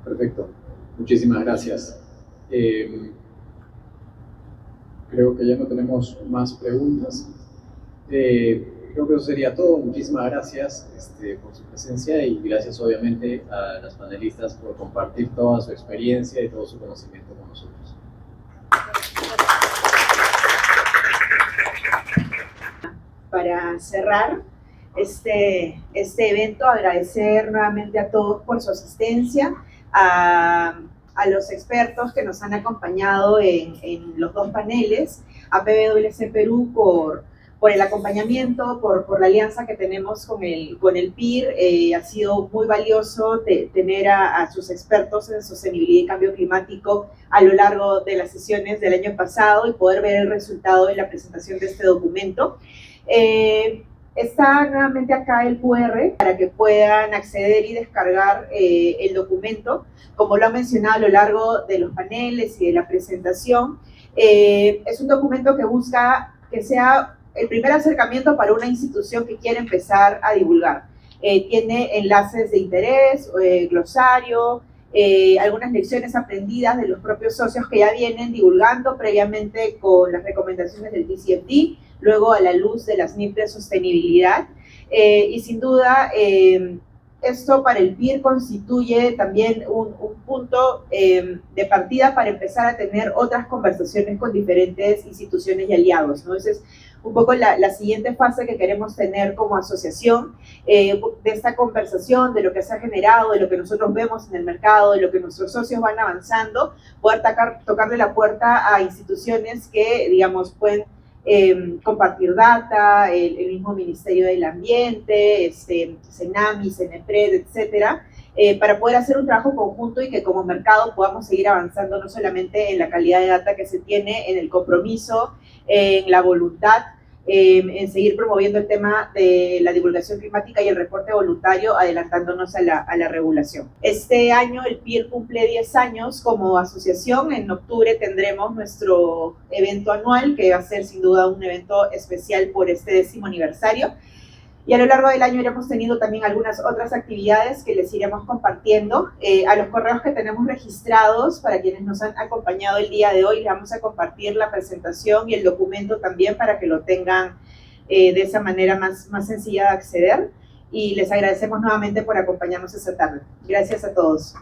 Perfecto, muchísimas gracias. Creo que ya no tenemos más preguntas. Creo que eso sería todo. Muchísimas gracias por su presencia, y gracias obviamente a las panelistas por compartir toda su experiencia y todo su conocimiento con nosotros. Para cerrar este evento, agradecer nuevamente a todos por su asistencia, a los expertos que nos han acompañado en los dos paneles, a PwC Perú por el acompañamiento, por la alianza que tenemos con el PIR. Ha sido muy valioso tener a sus expertos en sostenibilidad y cambio climático a lo largo de las sesiones del año pasado, y poder ver el resultado de la presentación de este documento. Está nuevamente acá el QR para que puedan acceder y descargar el documento. Como lo han mencionado a lo largo de los paneles y de la presentación, es un documento que busca que sea el primer acercamiento para una institución que quiere empezar a divulgar. Tiene enlaces de interés, glosario, algunas lecciones aprendidas de los propios socios que ya vienen divulgando previamente con las recomendaciones del TCFD, luego a la luz de las NIP de sostenibilidad. Y sin duda, esto para el PIR constituye también un punto de partida para empezar a tener otras conversaciones con diferentes instituciones y aliados, ¿no? Esa es un poco la siguiente fase que queremos tener como asociación, de esta conversación, de lo que se ha generado, de lo que nosotros vemos en el mercado, de lo que nuestros socios van avanzando, poder tocarle la puerta a instituciones que, digamos, pueden compartir data, el mismo Ministerio del Ambiente, CENAMI, CENEPRED, etcétera, para poder hacer un trabajo conjunto y que como mercado podamos seguir avanzando no solamente en la calidad de data que se tiene, en el compromiso, en la voluntad, en seguir promoviendo el tema de la divulgación climática y el reporte voluntario, adelantándonos a la regulación. Este año el PIR cumple 10 años como asociación. En octubre tendremos nuestro evento anual, que va a ser sin duda un evento especial por este 10º aniversario. Y a lo largo del año iremos teniendo también algunas otras actividades que les iremos compartiendo. A los correos que tenemos registrados, para quienes nos han acompañado el día de hoy, les vamos a compartir la presentación y el documento también para que lo tengan de esa manera más sencilla de acceder. Y les agradecemos nuevamente por acompañarnos esta tarde. Gracias a todos.